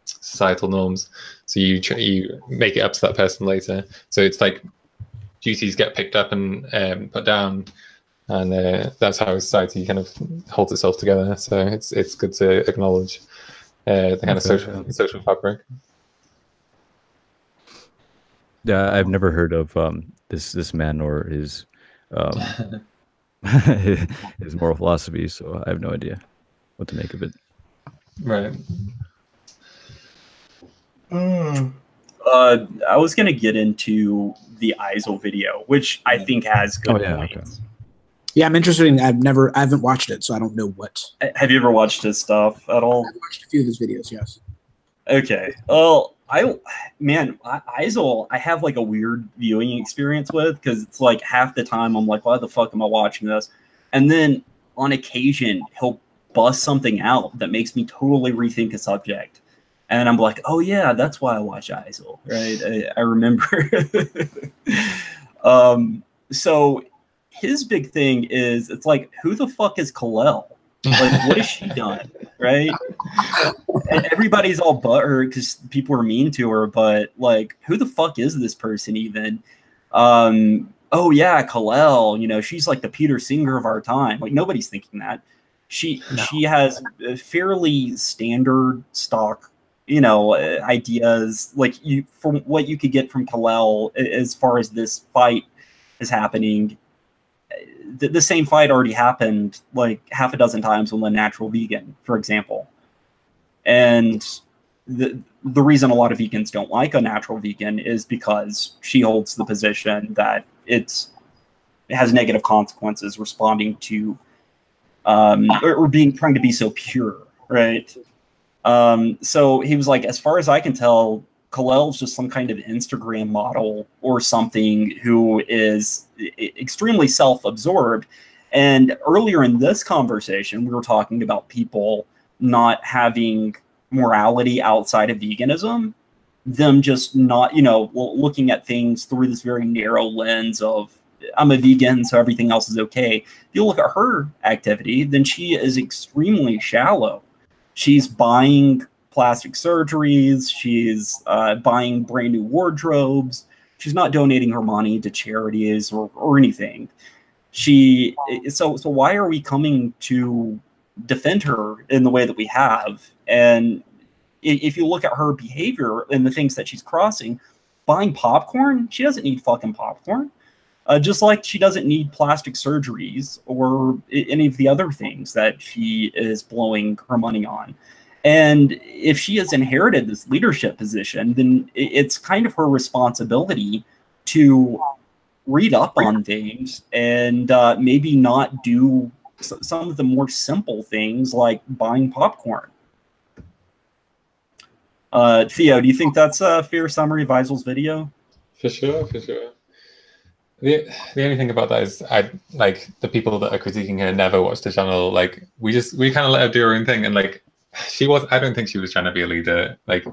societal norms. So you make it up to that person later. So it's like duties get picked up and put down, and that's how society kind of holds itself together. So it's good to acknowledge the kind of social fabric. Yeah, I've never heard of this man or his his moral philosophy, so I have no idea what to make of it. Right. I was gonna get into the Isil video, which I think has good points. Okay. Yeah, I'm interested in. I haven't watched it, so I don't know what. Have you ever watched his stuff at all? I've watched a few of his videos. Yes. Okay. Well, Isil, I have like a weird viewing experience with, because it's like half the time I'm like, why the fuck am I watching this? And then on occasion he'll bust something out that makes me totally rethink a subject. And I'm like, oh yeah, that's why I watch Isil, right? I remember. So his big thing is, it's like, who the fuck is Kalel? Like, what has she done, right? And everybody's all butthurt because people are mean to her, but like, who the fuck is this person even? Oh yeah, Kalel, you know, she's like the Peter Singer of our time. Like, nobody's thinking that. She has fairly standard stock, you know, ideas, like from what you could get from Kalel as far as this fight is happening. The same fight already happened like half a dozen times with Unnatural Vegan, for example. And the reason a lot of vegans don't like Unnatural Vegan is because she holds the position that it has negative consequences responding to or trying to be so pure, right? So he was like, as far as I can tell, Kalel's just some kind of Instagram model or something who is extremely self-absorbed. And earlier in this conversation, we were talking about people not having morality outside of veganism, them just not, you know, looking at things through this very narrow lens of, I'm a vegan, so everything else is okay. If you look at her activity, then she is extremely shallow. She's buying plastic surgeries. She's buying brand new wardrobes. She's not donating her money to charities or anything. So why are we coming to defend her in the way that we have? And if you look at her behavior and the things that she's crossing, buying popcorn, she doesn't need fucking popcorn. Just like she doesn't need plastic surgeries or any of the other things that she is blowing her money on. And if she has inherited this leadership position, then it's kind of her responsibility to read up on things and maybe not do some of the more simple things like buying popcorn. Theo, do you think that's a fair summary of Isil's video? For sure, for sure. The only thing about that is I like the people that are critiquing her never watched the channel. Like we kind of let her do her own thing, and like I don't think she was trying to be a leader. Like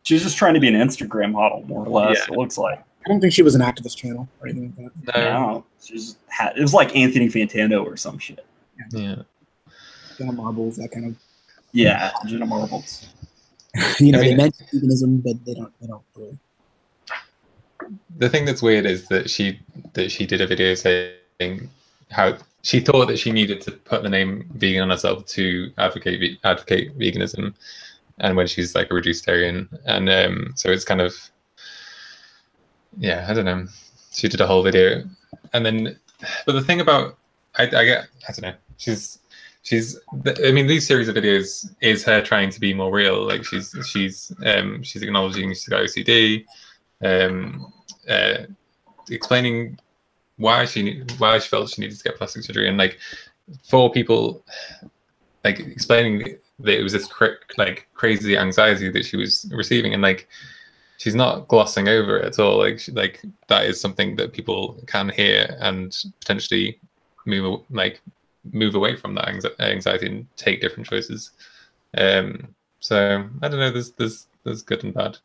she was just trying to be an Instagram model, more or less. Yeah. It looks like. I don't think she was an activist channel or anything like that. No, it was like Anthony Fantano or some shit. Yeah. Jenna Marbles, that kind of. Yeah, Jenna Marbles. You know, they mention veganism, but they don't really. The thing that's weird is that she did a video saying how she thought that she needed to put the name vegan on herself to advocate veganism, and when she's like a reducitarian, and so it's kind of, yeah, I don't know. She did a whole video, and then, but the thing about I don't know. I mean, these series of videos is her trying to be more real. Like she's acknowledging she's got OCD, explaining why she felt she needed to get plastic surgery, and like for people, like explaining that it was this crazy anxiety that she was receiving, and like she's not glossing over it at all. Like that is something that people can hear and potentially move away from that anxiety and take different choices. So I don't know. There's good and bad.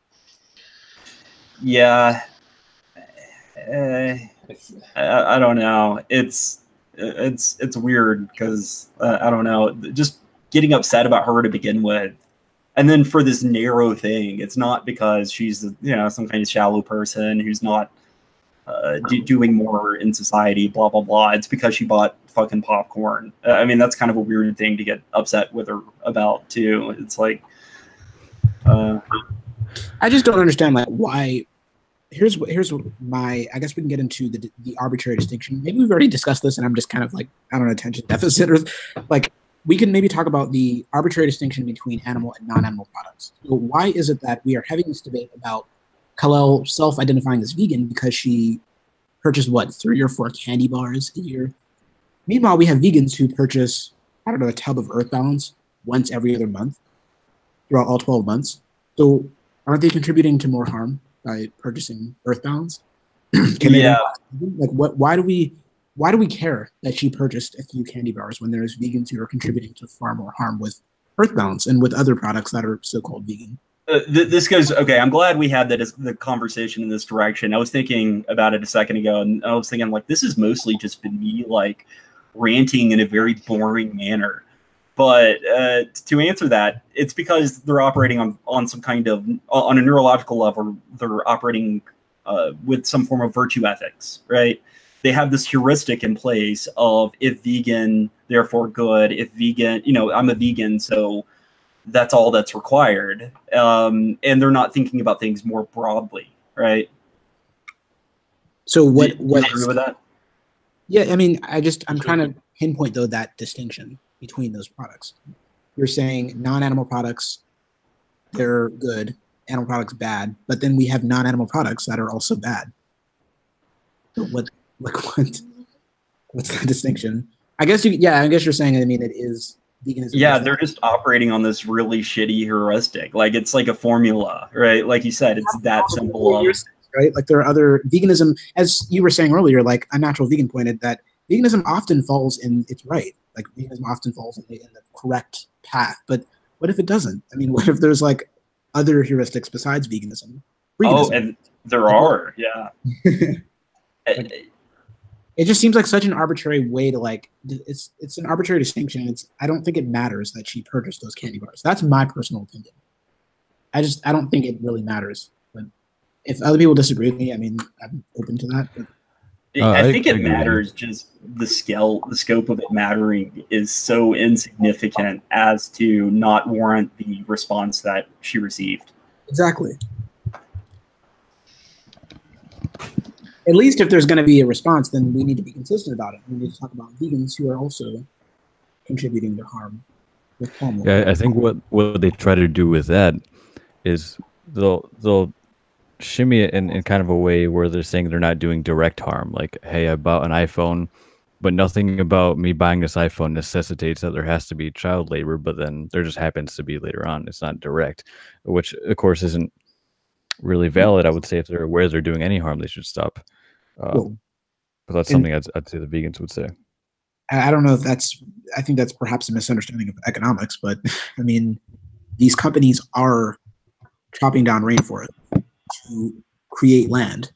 Yeah, I don't know. It's weird because I don't know. Just getting upset about her to begin with, and then for this narrow thing, it's not because she's some kind of shallow person who's not doing more in society. Blah blah blah. It's because she bought fucking popcorn. I mean, that's kind of a weird thing to get upset with her about too. It's like, I just don't understand like why. Here's my. I guess we can get into the arbitrary distinction. Maybe we've already discussed this, and I'm just kind of like, I don't know, attention deficit, or like we can maybe talk about the arbitrary distinction between animal and non-animal products. So why is it that we are having this debate about Kalel self-identifying as vegan because she purchased what 3 or 4 candy bars a year? Meanwhile, we have vegans who purchase, I don't know, a tub of Earth Balance once every other month throughout all 12 months. So aren't they contributing to more harm by purchasing Earth Balance? Yeah. Like why do we care that she purchased a few candy bars when there's vegans who are contributing to far more harm with Earth Balance and with other products that are so-called vegan? This goes, okay, I'm glad we had the conversation in this direction. I was thinking about it a second ago, and I was thinking, like, this has mostly just been me, like, ranting in a very boring manner. But to answer that, it's because they're operating on some kind of, on a neurological level, they're operating with some form of virtue ethics, right? They have this heuristic in place of if vegan, therefore good. If vegan, I'm a vegan, so that's all that's required. And they're not thinking about things more broadly, right? So what Do you agree with that? Yeah, I mean, I'm trying to pinpoint though that distinction between those products. You're saying non-animal products, they're good, animal products bad, but then we have non-animal products that are also bad. So what's the distinction? I guess you're saying, I mean, it is veganism. Yeah, they're just operating on this really shitty heuristic. Like it's like a formula, right? Like you said, it's that simple. Right? Like there are other veganism, as you were saying earlier, like Unnatural Vegan pointed that veganism often falls in its right. Like veganism often falls in the correct path. But what if it doesn't? I mean, what if there's like other heuristics besides veganism? Oh, and there are, yeah. It just seems like such an arbitrary way to like. It's an arbitrary distinction. I don't think it matters that she purchased those candy bars. That's my personal opinion. I don't think it really matters. But if other people disagree with me, I mean, I'm open to that. But. I think it matters. Just the scope of it mattering is so insignificant as to not warrant the response that she received. Exactly. At least if there's going to be a response, then we need to be consistent about it. We need to talk about vegans who are also contributing to harm with palm oil. Yeah, I think what they try to do with that is they'll shimmy it in kind of a way where they're saying they're not doing direct harm. Like, hey, I bought an iPhone but nothing about me buying this iPhone necessitates that there has to be child labor, but then there just happens to be later on. It's not direct, which of course isn't really valid. I would say if they're aware they're doing any harm, they should stop. Well, But that's and something I'd say the vegans would say. I don't know if that's, I think that's perhaps a misunderstanding of economics, but I mean, these companies are chopping down rainforest to create land.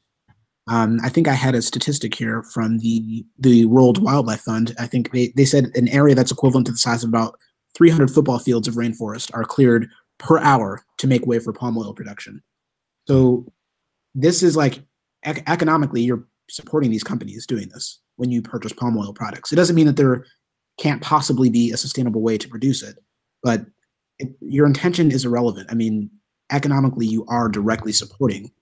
I think I had a statistic here from the World Wildlife Fund. I think they said an area that's equivalent to the size of about 300 football fields of rainforest are cleared per hour to make way for palm oil production. So this is like economically, you're supporting these companies doing this when you purchase palm oil products. It doesn't mean that there can't possibly be a sustainable way to produce it, but your intention is irrelevant. I mean, economically, you are directly supporting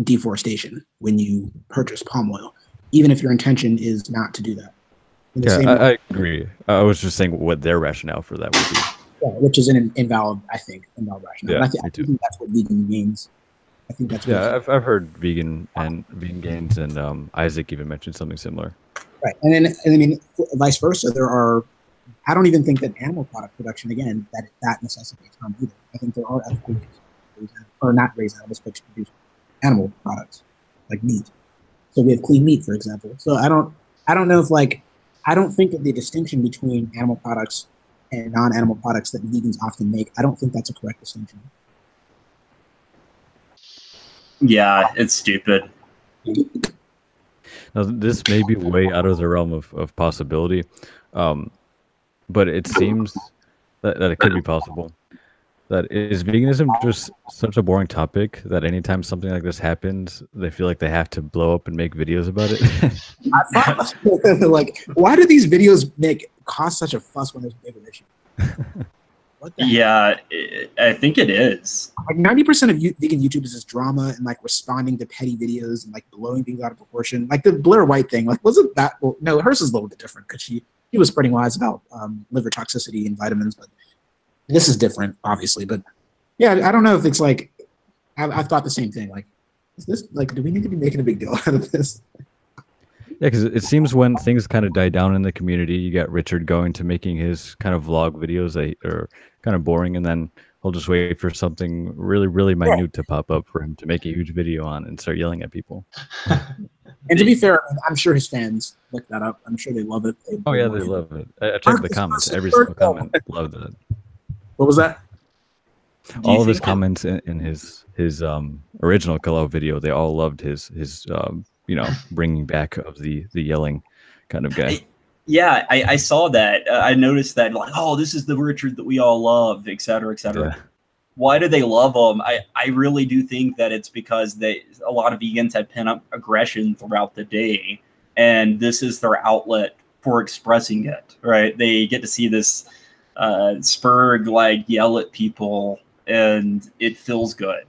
deforestation when you purchase palm oil, even if your intention is not to do that. Yeah, I agree. I was just saying what their rationale for that would be. Yeah, which is an invalid, I think, invalid rationale. Yeah, I think that's what vegan means. I think that's what I've heard vegan gains, and Isaac even mentioned something similar. Right, and I mean, vice versa. I don't even think that animal product production, again, that necessitates harm either. I think there are ethical ways, or not raise animals, but to produce animal products like meat. So we have clean meat, for example. So I don't know if I don't think that the distinction between animal products and non-animal products that vegans often make, I don't think that's a correct distinction. Yeah, it's stupid. Now, this may be way out of the realm of possibility, but it seems that it could be possible. That is veganism just such a boring topic that anytime something like this happens, they feel like they have to blow up and make videos about it. I thought, like, why do these videos cause such a fuss when there's a bigger issue? Yeah, I think it is. Like 90% of vegan YouTube is just drama and like responding to petty videos and like blowing things out of proportion. Like the Blair White thing, like wasn't that? Well, no, hers is a little bit different because she was spreading lies about liver toxicity and vitamins, but this is different, obviously. But yeah, I don't know if it's like I've thought the same thing. Like, is this like? Do we need to be making a big deal out of this? Yeah, because it seems when things kind of die down in the community, you got Richard going to making his kind of vlog videos that are kind of boring, and then he'll just wait for something really, really minute to pop up for him to make a huge video on and start yelling at people. And to be fair, I'm sure his fans look that up. I'm sure they love it. They love it. I checked the comments. Every single comment loved it. What was that? All of his comments in his original Kalel video, they all loved his bringing back of the yelling kind of guy. Yeah, I saw that. I noticed that, like, oh, this is the Richard that we all love, et cetera, et cetera. Yeah. Why do they love him? I really do think that it's because a lot of vegans had pent up aggression throughout the day, and this is their outlet for expressing it, right? They get to see this Spurg like yell at people, and it feels good.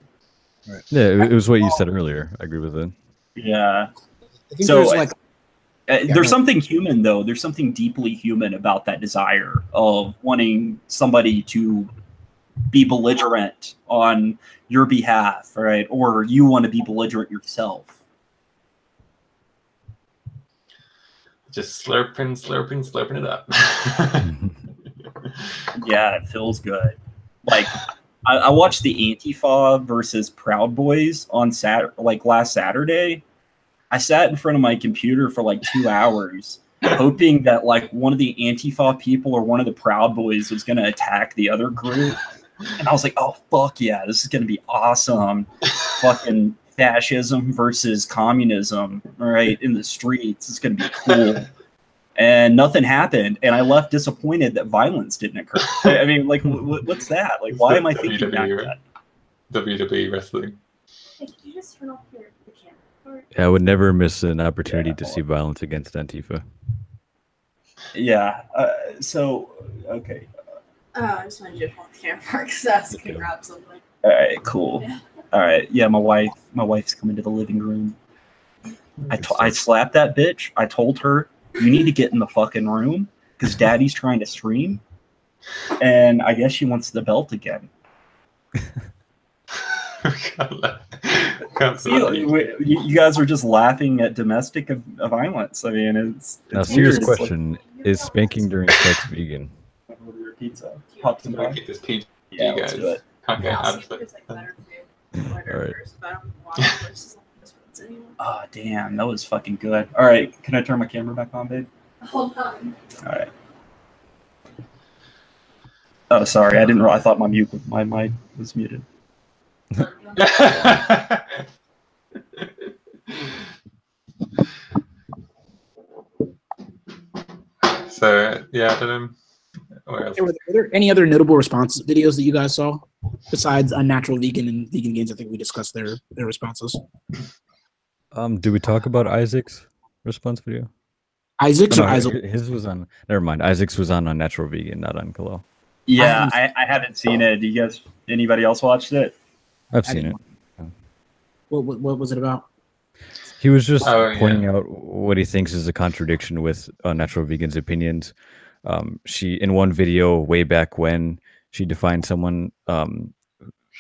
Right. Yeah, it was what you said earlier. I agree with it. Yeah. So there's something human, though. There's something deeply human about that desire of wanting somebody to be belligerent on your behalf, right? Or you want to be belligerent yourself. Just slurping it up. Yeah, it feels good. Like, I watched the Antifa versus Proud Boys on last Saturday. I sat in front of my computer for like 2 hours, hoping that like one of the Antifa people or one of the Proud Boys was going to attack the other group. And I was like, oh, fuck yeah, this is going to be awesome. Fucking fascism versus communism, right, in the streets. It's going to be cool. And nothing happened, and I left disappointed that violence didn't occur. I mean, like, what's that? Like, why am I thinking that? WWE wrestling. Hey, can you just turn off the camera? Yeah, I would never miss an opportunity to see violence against Antifa. Yeah. Okay. I just wanted you to hold the camera because I was going to grab something. All right, cool. Yeah. All right, yeah, my wife's coming to the living room. I slapped that bitch. I told her, you need to get in the fucking room because daddy's trying to stream. And I guess she wants the belt again. Can't See, you guys are just laughing at domestic violence. I mean, it's Now, weird. serious It's like- question: is spanking during sex vegan? Order pizza. Hot I'm to gonna buy. keep this PG, Yeah, guys. let's do it. Can't get I'll out see of if there's it. like better food. Order All right. first, but I don't want horses on this one's anymore. Oh, damn, that was fucking good. All right, can I turn my camera back on, babe? Hold on. All right. Oh, sorry, I didn't. I thought my mic was muted. So yeah, I don't know. What else? Were there any other notable response videos that you guys saw besides Unnatural Vegan and Vegan Gains? I think we discussed their responses. Did we talk about Isaac's response video? Isaac's No, or Isil? his was on. Never mind. Isaac's was on Unnatural Vegan, not on Kalel. Yeah, I haven't seen it. Do you guys? Anybody else watched it? I've I seen it. didn't- What was it about? He was just Oh, yeah. pointing out what he thinks is a contradiction with Natural Vegan's opinions. She, in one video way back when, she defined someone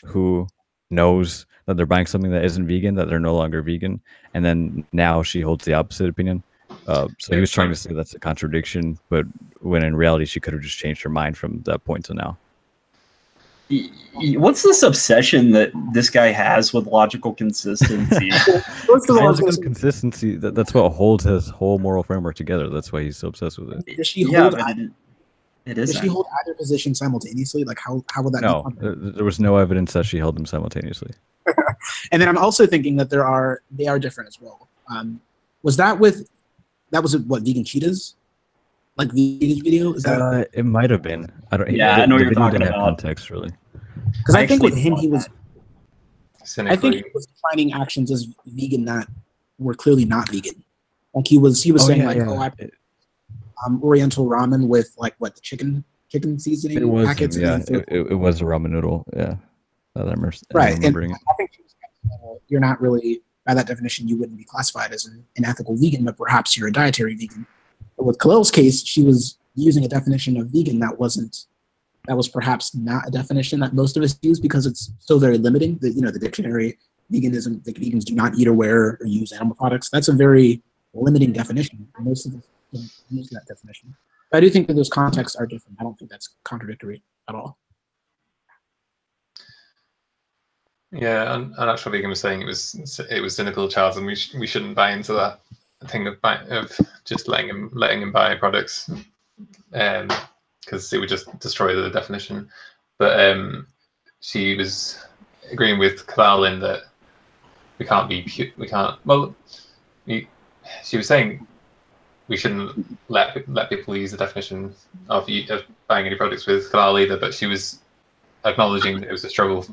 who knows that they're buying something that isn't vegan, that they're no longer vegan, and then now she holds the opposite opinion. So he was trying to say that's a contradiction, but when in reality she could have just changed her mind from that point to now. What's this obsession that this guy has with logical consistency? First of all, I was Logical gonna say, consistency, that's what holds his whole moral framework together. That's why he's so obsessed with it. does she Yeah, hold? but it Does isn't. she hold either position simultaneously? Like how would that? No, be? there was no evidence that she held them simultaneously. And then I'm also thinking that they are different as well. Was that what vegan cheetahs? Like vegan video? Is that It might have been. I don't. Yeah, the, I know what the you're video talking didn't have about. context really. because I think actually with him thought he was. I Cynically. think he was defining actions as vegan that were clearly not vegan. Like he was saying I Oriental ramen with like what the chicken seasoning It was packets. him, yeah. and then It was a ramen noodle. Yeah. Now that I'm right. And remembering it. I think he was saying, well, you're not really, by that definition, you wouldn't be classified as an ethical vegan, but perhaps you're a dietary vegan. But with Kalel's case, she was using a definition of vegan that was perhaps not a definition that most of us use because it's so very limiting. The dictionary, veganism, that vegans do not eat or wear or use animal products. That's a very limiting definition. Most of us don't use that definition. But I do think that those contexts are different. I don't think that's contradictory at all. Yeah, Unnatural Vegan was saying it was cynical, Charles, and we shouldn't buy into that thing of just letting him buy products, because it would just destroy the definition. But she was agreeing with Kalel in that she was saying we shouldn't let people use the definition of buying any products with Kalel either, but she was acknowledging that it was a struggle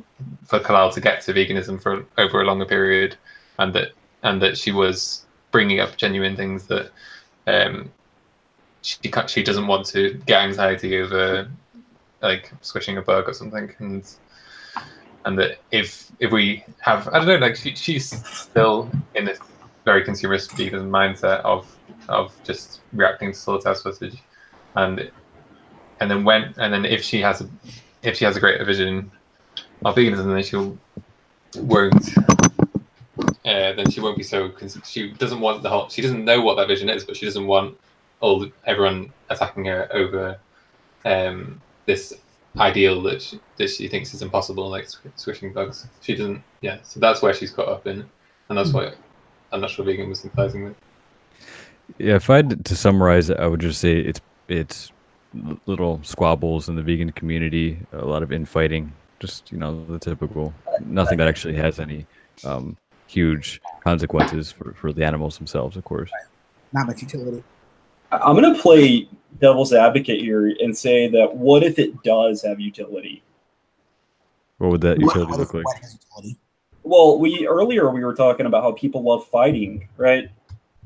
for Kalel to get to veganism for over a longer period, and that she was bringing up genuine things that she doesn't want to get anxiety over, like switching a bug or something, and that if we have, I don't know, like she's still in this very consumerist vegan mindset of just reacting to slaughterhouse footage, and then if she has a greater vision of veganism, then she won't be so. She doesn't want she doesn't know what that vision is, but she doesn't want everyone attacking her over this ideal that she thinks is impossible, like switching bugs. She doesn't. Yeah, so that's where she's caught up in, and that's what Unnatural Vegan was sympathizing with. Yeah, if I had to summarize it, I would just say it's little squabbles in the vegan community, a lot of infighting, just the typical. Nothing that actually has any huge consequences for the animals themselves, of course. Not much utility. I'm going to play devil's advocate here and say that what if it does have utility? What would that utility look like? What has utility? Well, earlier we were talking about how people love fighting, right?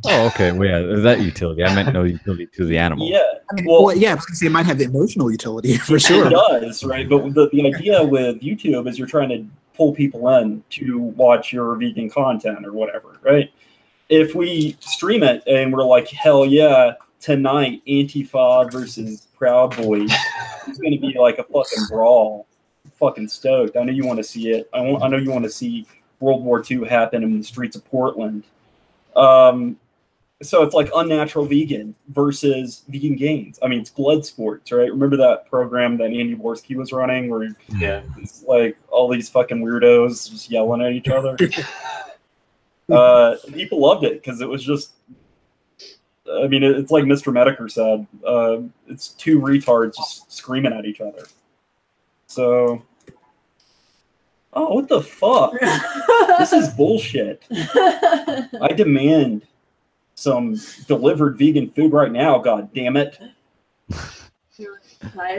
Oh, okay. Well, yeah, that utility. I meant no utility to the animal. Yeah. I mean, Well, yeah, I was going to say it might have emotional utility for sure. It does, right? But the idea with YouTube is you're trying to pull people in to watch your vegan content or whatever, right? If we stream it and we're like, hell yeah, tonight, Antifa versus Proud Boys, it's going to be like a fucking brawl fucking stoked. I know you want to see it. I know you want to see World War II happen in the streets of Portland. So it's like Unnatural Vegan versus Vegan Gains. I mean, it's blood sports, right? Remember that program that Andy Worski was running where it's like all these fucking weirdos just yelling at each other? People loved it because it was just, I mean, it's like Mr. Mediker said. It's two retards just screaming at each other. So, oh, what the fuck? This is bullshit. I demand some delivered vegan food right now, god damn it.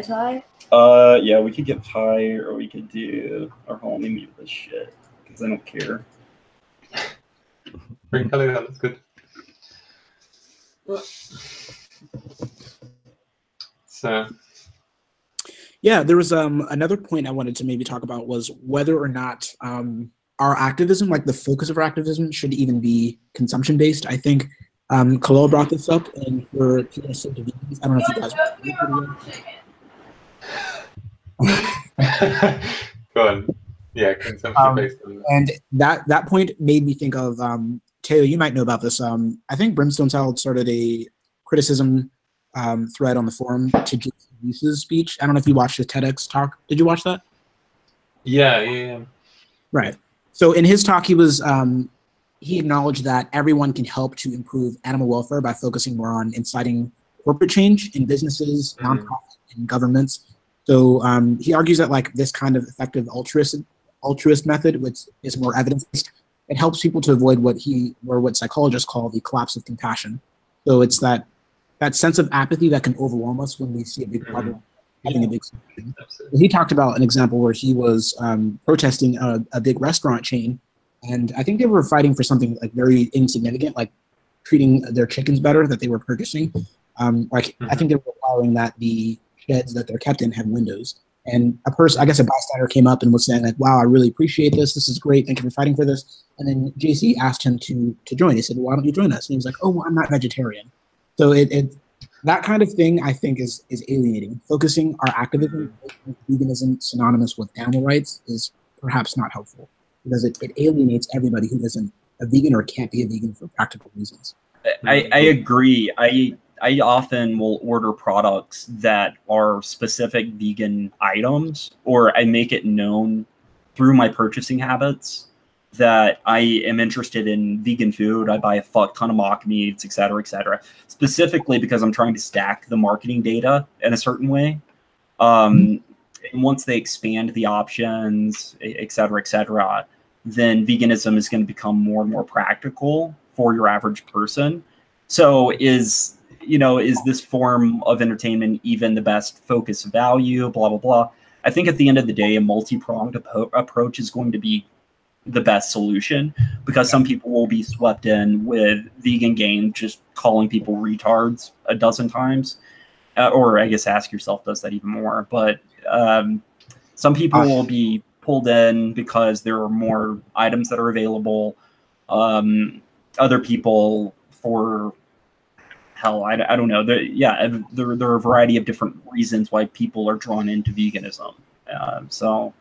Tie? Yeah, we could get pie or we could do, or hold on, let me mute this shit, because I don't care. Bring Kelly on, that's good. So yeah, there was another point I wanted to maybe talk about was whether or not our activism, like the focus of our activism, should even be consumption based. I think Kalel brought this up in her piece of vegans. I don't know if you guys go on. Yeah, consumption based. And that point made me think of Teo, you might know about this. I think Brimstone Child started a criticism thread on the forum to JC's speech. I don't know if you watched the TEDx talk. Did you watch that? Yeah. Right. So in his talk, he was he acknowledged that everyone can help to improve animal welfare by focusing more on inciting corporate change in businesses, nonprofits, and governments. So he argues that like this kind of effective altruist method, which is more evidence-based, it helps people to avoid what psychologists call the collapse of compassion. So it's that sense of apathy that can overwhelm us when we see a big problem having a big solution. He talked about an example where he was protesting a big restaurant chain, and I think they were fighting for something like very insignificant, like treating their chickens better that they were purchasing. I think they were requiring that the sheds that they're kept in have windows. And a person, I guess a bystander, came up and was saying like, "Wow, I really appreciate this. This is great. Thank you for fighting for this." And then JC asked him to join. He said, "Why don't you join us?" And he was like, "Oh, well, I'm not vegetarian." So that kind of thing, I think, is alienating. Focusing our activism, veganism synonymous with animal rights, is perhaps not helpful because it alienates everybody who isn't a vegan or can't be a vegan for practical reasons. I agree. I often will order products that are specific vegan items, or I make it known through my purchasing habits that I am interested in vegan food. I buy a fuck ton of mock meats, et cetera, specifically because I'm trying to stack the marketing data in a certain way. And once they expand the options, et cetera, then veganism is going to become more and more practical for your average person. So is this form of entertainment even the best focus value, blah, blah, blah. I think at the end of the day, a multi-pronged approach is going to be the best solution, because some people will be swept in with vegan gain, just calling people retards a dozen times. Or I guess Ask Yourself does that even more. But some people will be pulled in because there are more items that are available. Other people for... hell, I don't know. There are a variety of different reasons why people are drawn into veganism. So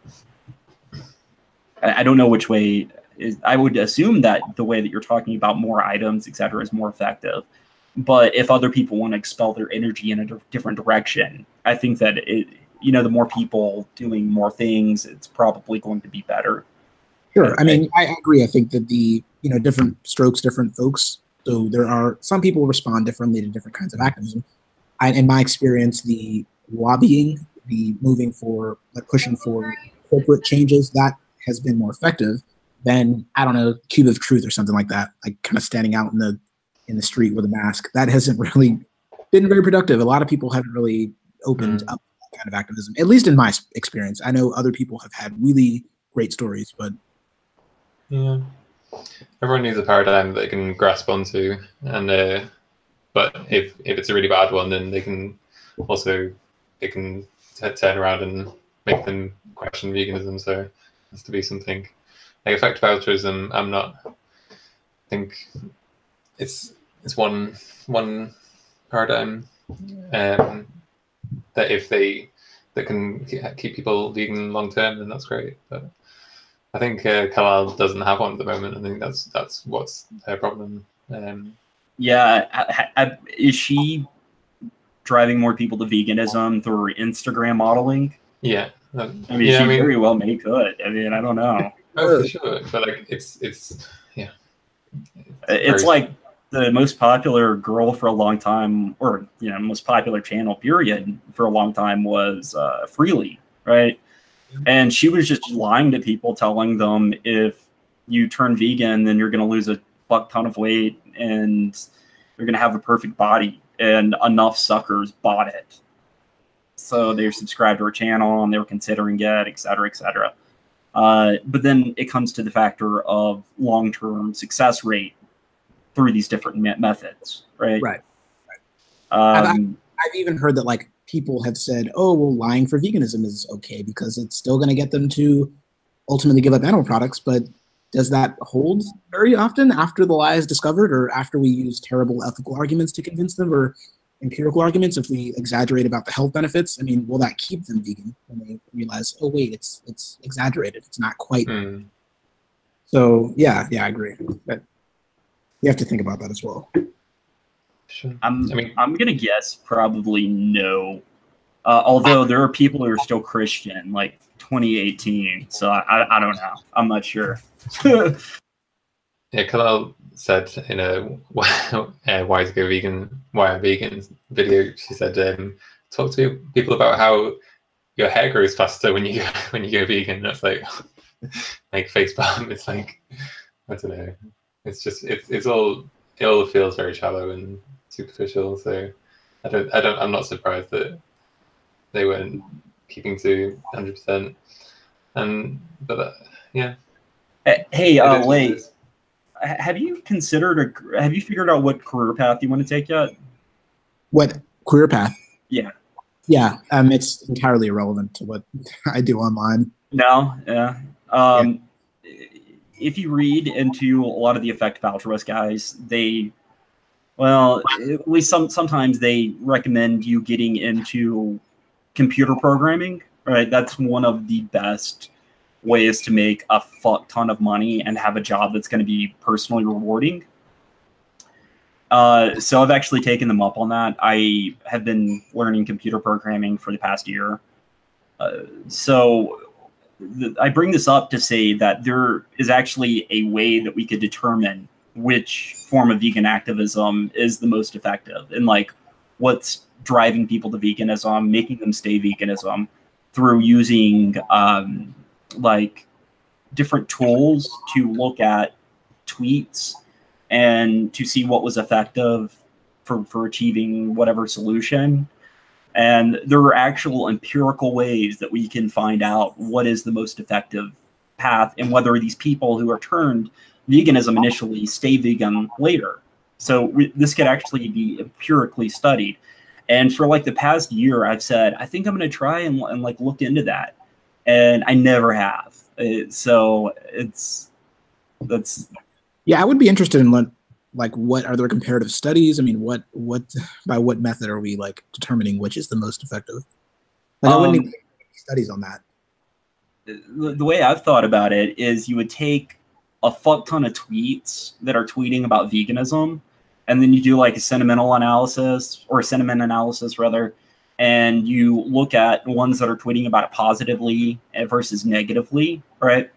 I don't know which way is. I would assume that the way that you're talking about more items, et cetera, is more effective. But if other people want to expel their energy in a different direction, I think that the more people doing more things, it's probably going to be better. Sure. I mean, I agree. I think that the different strokes, different folks. So there are some people respond differently to different kinds of activism. In my experience, the lobbying, the moving for, like pushing for corporate changes, that has been more effective than, I don't know, Cube of Truth or something like that, like kind of standing out in the street with a mask. That hasn't really been very productive. A lot of people haven't really opened up that kind of activism, at least in my experience. I know other people have had really great stories, but yeah. Everyone needs a paradigm that they can grasp onto, and but if it's a really bad one, then they can turn around and make them question veganism. So it has to be something like effective altruism. I think it's one paradigm that if they that can keep people vegan long term, then that's great. But I think Kalel doesn't have one at the moment. I think that's what's her problem. Yeah, is she driving more people to veganism through Instagram modeling? Yeah, I mean, she very well may could. I mean, I don't know. Oh, for sure. But like, it's yeah. It's like the most popular girl for a long time, or most popular channel period for a long time was Freely, right? And she was just lying to people, telling them if you turn vegan, then you're going to lose a fuck ton of weight and you're going to have the perfect body. And enough suckers bought it. So they were subscribed to her channel and they were considering it, et cetera, et cetera. But then it comes to the factor of long-term success rate through these different methods, right? Right. I've even heard that like people have said, oh, well, lying for veganism is okay because it's still going to get them to ultimately give up animal products. But does that hold very often after the lie is discovered, or after we use terrible ethical arguments to convince them, or empirical arguments if we exaggerate about the health benefits? I mean, will that keep them vegan when they realize, oh, wait, it's exaggerated. It's not quite. So, yeah, I agree. But you have to think about that as well. Sure. I'm going to guess probably no. Although there are people who are still Christian, like 2018. So I don't know. I'm not sure. Yeah, Kalel said in a Why to Go Vegan, Why Are Vegans video, she said, talk to people about how your hair grows faster when you go vegan. That's like facepalm. It's like, I don't know. It's just it all feels very shallow and superficial. So I'm not surprised that they weren't keeping to 100%. But yeah. Hey, Lay, have you figured out what career path you want to take yet? What career path? Yeah. Yeah, it's entirely irrelevant to what I do online. No, yeah. If you read into a lot of the effective altruist guys, at least sometimes they recommend you getting into computer programming, right? That's one of the best ways to make a fuck ton of money and have a job that's going to be personally rewarding. So I've actually taken them up on that. I have been learning computer programming for the past year. I bring this up to say that there is actually a way that we could determine which form of vegan activism is the most effective and like what's driving people to veganism, making them stay veganism through using like different tools to look at tweets and to see what was effective for achieving whatever solution. And there are actual empirical ways that we can find out what is the most effective path and whether these people who are turned veganism initially stay vegan later. So this could actually be empirically studied. And for like the past year, I've said, I think I'm going to try and like look into that. And I never have. So yeah, I would be interested in what are there comparative studies? I mean, what by what method are we like determining which is the most effective? Like, I wouldn't even studies on that. The way I've thought about it is you would take a fuck ton of tweets that are tweeting about veganism, and then you do like a sentiment analysis rather, and you look at ones that are tweeting about it positively versus negatively, right?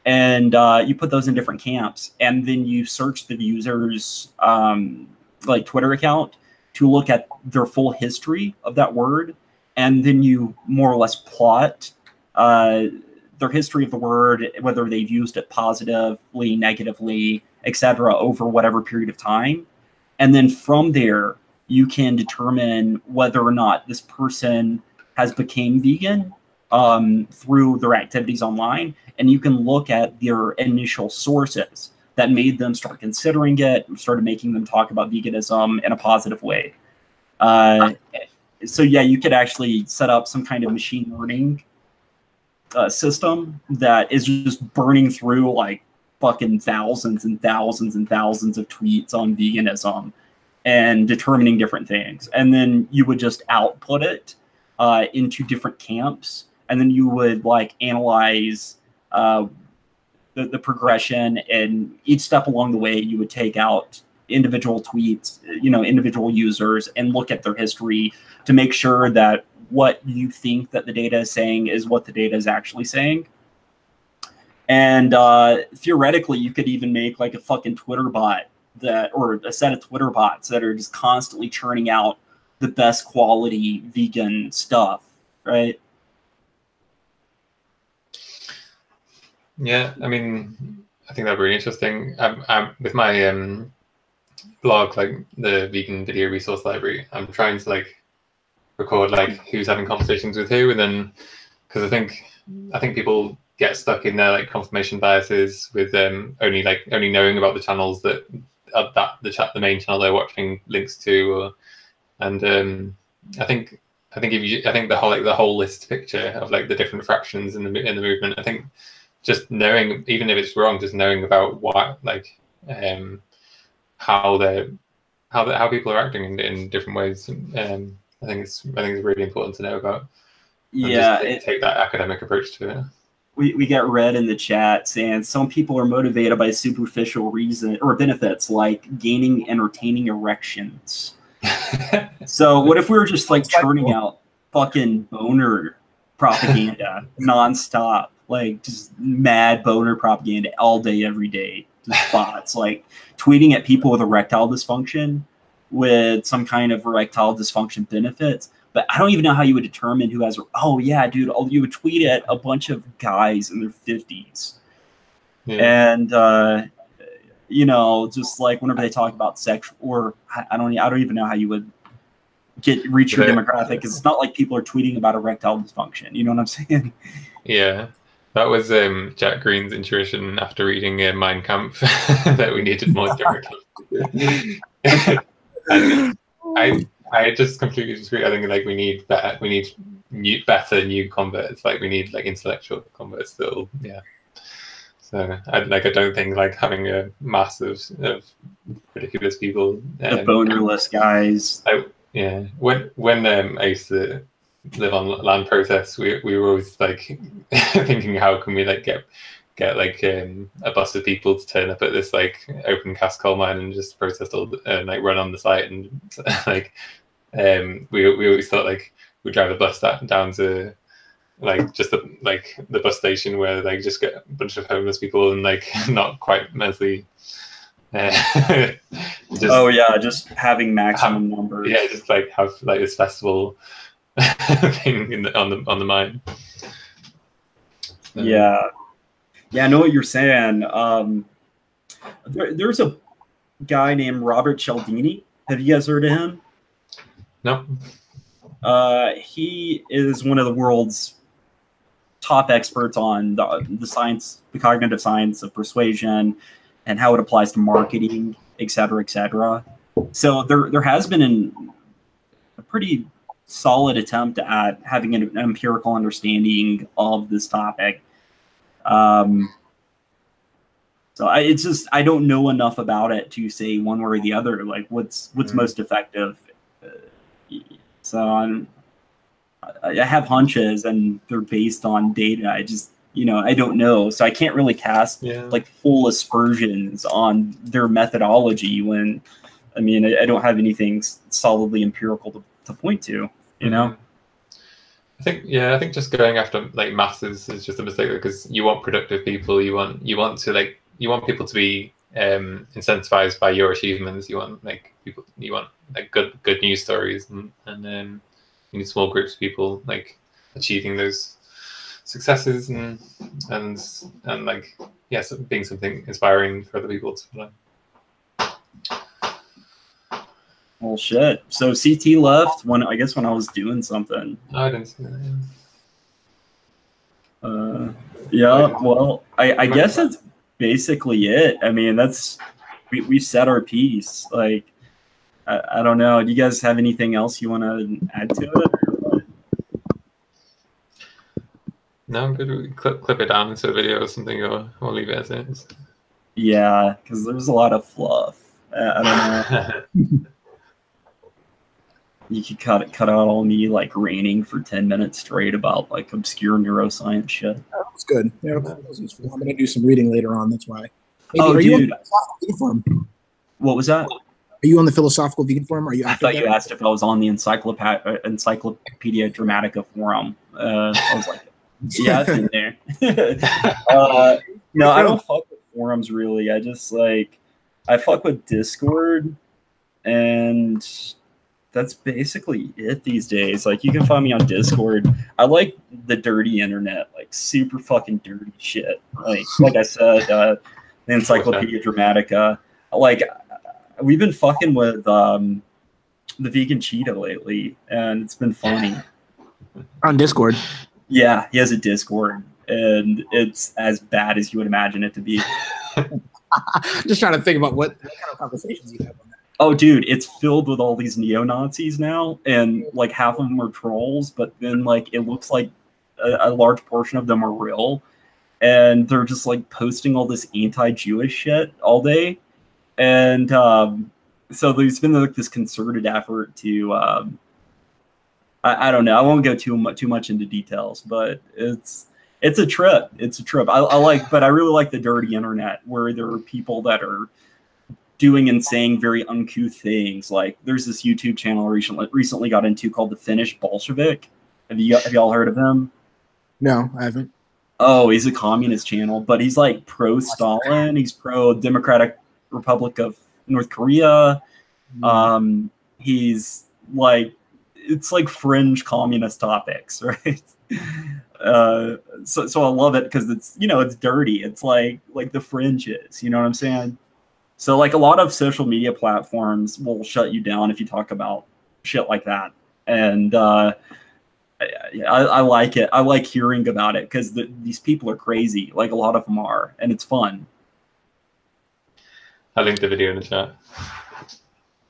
And you put those in different camps, and then you search the user's like Twitter account to look at their full history of that word, and then you more or less plot their history of the word, whether they've used it positively, negatively, etc., over whatever period of time. And then from there, you can determine whether or not this person has become vegan through their activities online. And you can look at their initial sources that made them start considering it, started making them talk about veganism in a positive way. So yeah, you could actually set up some kind of machine learning system that is just burning through like fucking thousands and thousands and thousands of tweets on veganism and determining different things. And then you would just output it into different camps, and then you would like analyze the progression, and each step along the way you would take out individual tweets, individual users, and look at their history to make sure that what you think that the data is saying is what the data is actually saying. And theoretically, you could even make like a fucking Twitter bot or a set of Twitter bots that are just constantly churning out the best quality vegan stuff, right? Yeah, I mean, I think that'd be really interesting. I'm with my blog, like the Vegan Video Resource Library. I'm trying to like record like who's having conversations with who, and then because I think people get stuck in their like confirmation biases with only knowing about the channels that the main channel they're watching links to, and I think the whole list picture of like the different fractions in the movement. I think just knowing, even if it's wrong, just knowing about what like how people are acting in different ways. I think it's really important to know about. Yeah, take that academic approach to it. We get Red in the chat saying some people are motivated by superficial reason or benefits like gaining entertaining erections. So what if we were just like churning out fucking boner propaganda nonstop, like just mad boner propaganda all day, every day, just bots like tweeting at people with erectile dysfunction with some kind of erectile dysfunction benefits. But I don't even know how you would determine who has. Oh yeah, dude! You would tweet at a bunch of guys in their 50s, and just like whenever they talk about sex, or I don't even know how you would reach your demographic, because it's not like people are tweeting about erectile dysfunction. You know what I'm saying? Yeah, that was Jack Green's intuition after reading Mein Kampf that we needed more demographic. And I just completely disagree. I think like we need better new converts. Like we need like intellectual converts still. Yeah. So I don't think like having a mass of ridiculous people. The bonerless guys. When I used to live on land protests, we were always like thinking how can we like get like a bus of people to turn up at this like open cast coal mine and just protest all like run on the site, and like we always thought like we'd drive a bus down to like just the bus station where like just get a bunch of homeless people and like not quite mentally just having maximum numbers. Yeah, just like have like this festival thing on the mine. So. Yeah, I know what you're saying. There's a guy named Robert Cialdini. Have you guys heard of him? No. He is one of the world's top experts on the science, the cognitive science of persuasion and how it applies to marketing, et cetera, et cetera. So there has been a pretty solid attempt at having an empirical understanding of this topic. So I don't know enough about it to say one way or the other, like what's most effective. So I have hunches and they're based on data. I don't know. So I can't really cast like full aspersions on their methodology when, I don't have anything solidly empirical to point to, you know? I think just going after like masses is just a mistake, because you want productive people. You want people to be incentivized by your achievements. You want like good news stories, and you need small groups of people like achieving those successes and like being something inspiring for other people to follow. Well, shit. So CT left when I was doing something. I didn't see that. Well, I guess that's basically it. That's we said our piece. Like, I don't know. Do you guys have anything else you want to add to it? Or No, I'm good. We clip it down into a video or something, or leave it as is. Yeah, because there's a lot of fluff. I don't know. You could cut out all me like raining for 10 minutes straight about like obscure neuroscience shit. That's good. Yeah, that was useful. I'm gonna do some reading later on. That's why. Maybe, Oh, are you on dude. the Philosophical Vegan Forum? What was that? Are you on the Philosophical Vegan Forum? Are you? I thought you asked if I was on the Encyclopedia Dramatica forum. I was like, yeah, it's in there. No, I don't fuck with forums really. I just like I fuck with Discord, and that's basically it these days. Like you can find me on Discord. I like the dirty internet, like super fucking dirty shit. Like I said, the Encyclopedia Dramatica. Like we've been fucking with the vegan Cheetah lately, and it's been funny. On Discord. Yeah, he has a Discord, and it's as bad as you would imagine it to be. Just trying to think about what kind of conversations you have on that. Oh, dude, it's filled with all these neo-Nazis now, and like half of them are trolls, but then like it looks like a large portion of them are real, and they're just like posting all this anti-Jewish shit all day, and so there's been like this concerted effort to I don't know, I won't go too much into details, but it's a trip. It's a trip. But I really like the dirty internet where there are people that are doing and saying very uncouth things. Like there's this YouTube channel I recently got into called The Finnish Bolshevik. Have y'all heard of him? No, I haven't. Oh, he's a communist channel, but he's like pro-Stalin. He's pro-Democratic Republic of North Korea. He's like, it's like fringe communist topics, right? So I love it because it's, you know, it's dirty. It's like the fringe is, you know what I'm saying? So like a lot of social media platforms will shut you down if you talk about shit like that. And I like it. I like hearing about it because these people are crazy. Like a lot of them are, and it's fun. I linked the video in the chat.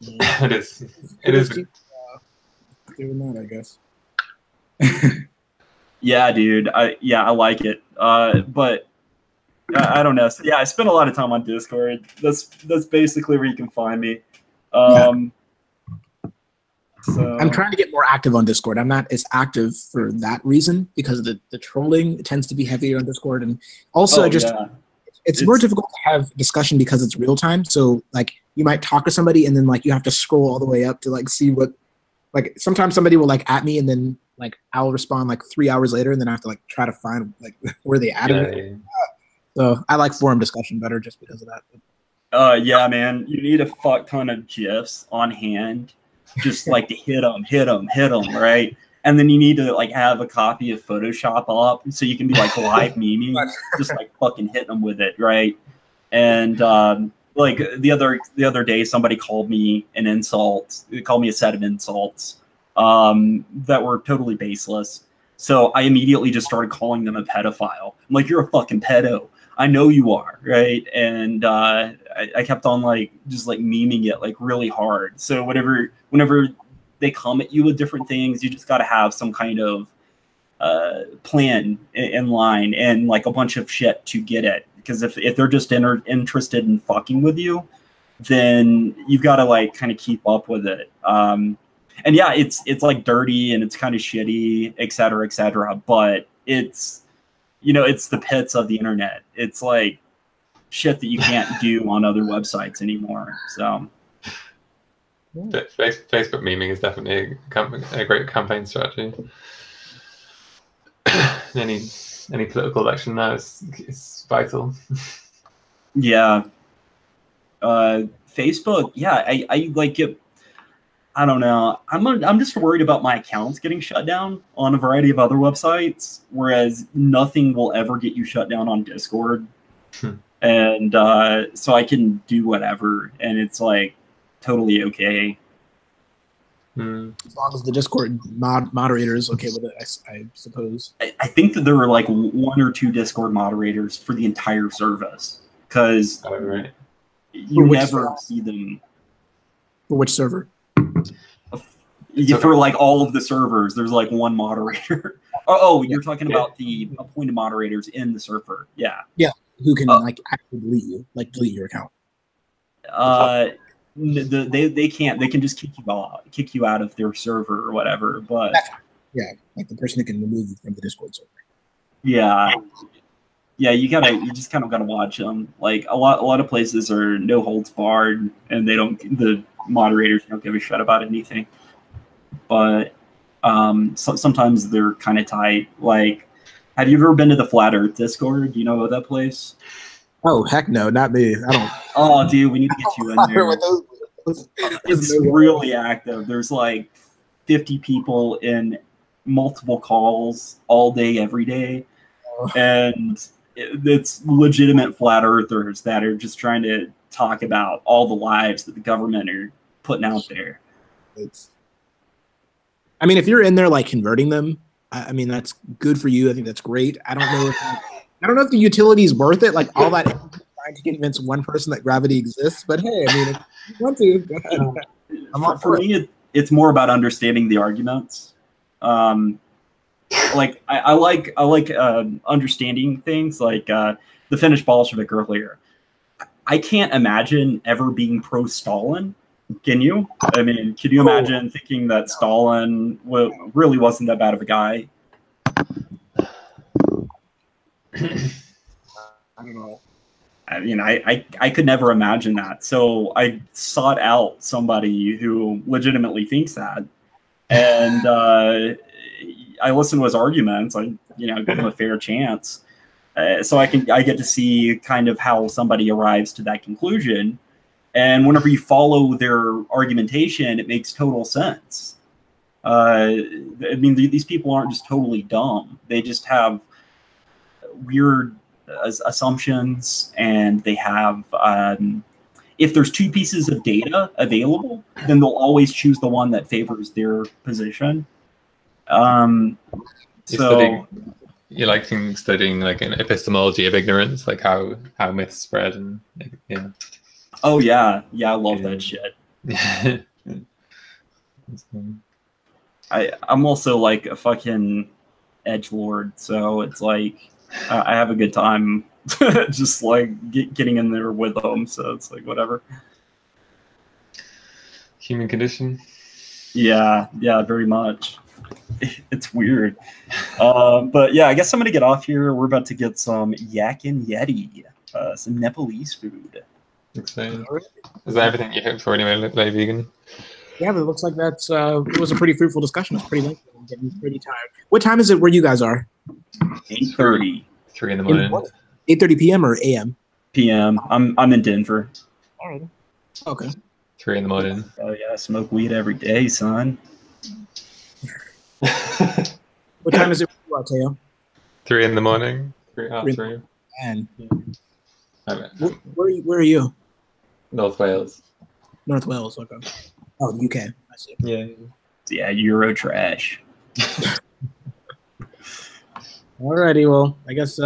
It is. Doing that, I guess. Yeah, dude. I like it. But I don't know. So, yeah, I spend a lot of time on Discord. That's basically where you can find me. So I'm trying to get more active on Discord. I'm not as active for that reason because the trolling tends to be heavier on Discord, and also it's more difficult to have discussion because it's real time. So like you might talk to somebody and then like you have to scroll all the way up to like see what. Like sometimes somebody will like at me and then like I'll respond like 3 hours later and then I have to like try to find like where they added it. Yeah. So I like forum discussion better just because of that. Yeah, man, you need a fuck ton of GIFs on hand, just like to hit them, right? And then you need to like have a copy of Photoshop up so you can be like live memeing, just like fucking hitting them with it, right? And like the other day, somebody called me an insult. They called me a set of insults that were totally baseless. So I immediately just started calling them a pedophile. I'm like, you're a fucking pedo. I know you are, right? And I kept on like just like memeing it like really hard. So whenever they come at you with different things, you just got to have some kind of plan in line and like a bunch of shit to get it. Because if they're just interested in fucking with you, then you've got to like kind of keep up with it. And yeah, it's like dirty and it's kind of shitty, et cetera, but it's, you know, it's the pits of the internet. It's like shit that you can't do on other websites anymore. So Facebook memeing is definitely a great campaign strategy. Any political election now is vital. Yeah. Facebook, yeah, I like it. I don't know. I'm just worried about my accounts getting shut down on a variety of other websites, whereas nothing will ever get you shut down on Discord. And so I can do whatever, and it's like totally okay. As long as the Discord moderator is okay with it, I suppose. I think that there are like 1 or 2 Discord moderators for the entire service because you never see them. For which server? For like all of the servers, there's like 1 moderator. You're talking about the appointed moderators in the server. Yeah. Yeah, who can like actually delete you, like delete your account. They can't. They can just kick you out of their server or whatever. But yeah, like the person who can remove you from the Discord server. Yeah, you just kind of gotta watch them. Like a lot of places are no holds barred, and the moderators don't give a shit about anything. But sometimes they're kind of tight. Like, have you ever been to the Flat Earth Discord? Do you know about that place? Oh heck no, not me. I don't. Oh, dude, we need to get you in there. It's really active. There's like 50 people in multiple calls all day, every day. And it's legitimate flat earthers that are just trying to talk about all the lies that the government are putting out there. I mean, if you're in there like converting them, I mean, that's good for you. I think that's great. I don't know if the utility is worth it. Like all that trying to convince one person that gravity exists. But hey, I mean, if you want to, go ahead. For me, it's more about understanding the arguments. Like I like understanding things. Like the Finnish Bolshevik earlier. I can't imagine ever being pro-Stalin. Can you? I mean, can you imagine thinking that Stalin really wasn't that bad of a guy? I don't know. I mean, I could never imagine that. So I sought out somebody who legitimately thinks that, and I listen to his arguments. I give him a fair chance, so I get to see kind of how somebody arrives to that conclusion. And whenever you follow their argumentation, it makes total sense. I mean, these people aren't just totally dumb. They just have weird assumptions, and they have if there's two pieces of data available, then they'll always choose the one that favors their position. You like studying like an epistemology of ignorance, like how myths spread, and yeah. Oh yeah, I love that shit. I'm also like a fucking edgelord, so it's like I have a good time just like getting in there with them. So it's like whatever. Human condition. Yeah, very much. It's weird. But yeah, I guess I'm gonna get off here. We're about to get some yak and yeti, some Nepalese food. Exciting. Is that everything you hoped for anyway, like vegan? Yeah, but it looks like that's it was a pretty fruitful discussion. It's pretty late. I'm getting pretty tired. What time is it where you guys are? 8:30. 3 in the morning. 8:30 p.m. or a.m. p.m. I'm in Denver. All right. Okay. 3 in the morning. Oh yeah, I smoke weed every day, son. What time is it for you, Teo? 3 in the morning. 3:30. And Okay. where are you? North Wales. North Wales. Okay. Oh, the UK. I see. Yeah, Euro trash. Alrighty. Well, I guess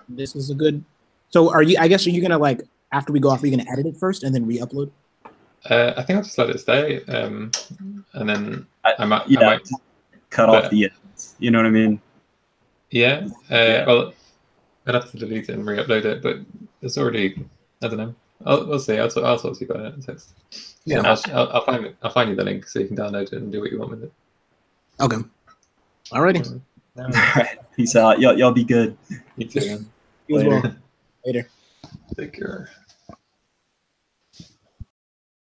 this is a good. So, are you gonna like after we go off? Are you gonna edit it first and then re-upload? I think I'll just let it stay, and then I might cut off the ends. You know what I mean? Yeah. Well, I'd have to delete it and re-upload it, but it's already. I don't know. We'll see. I'll talk to you about it in text. Yeah. I'll find you the link so you can download it and do what you want with it. Okay. Alrighty. All right. Peace out. Y'all be good. You too. You as well. Later. Take care.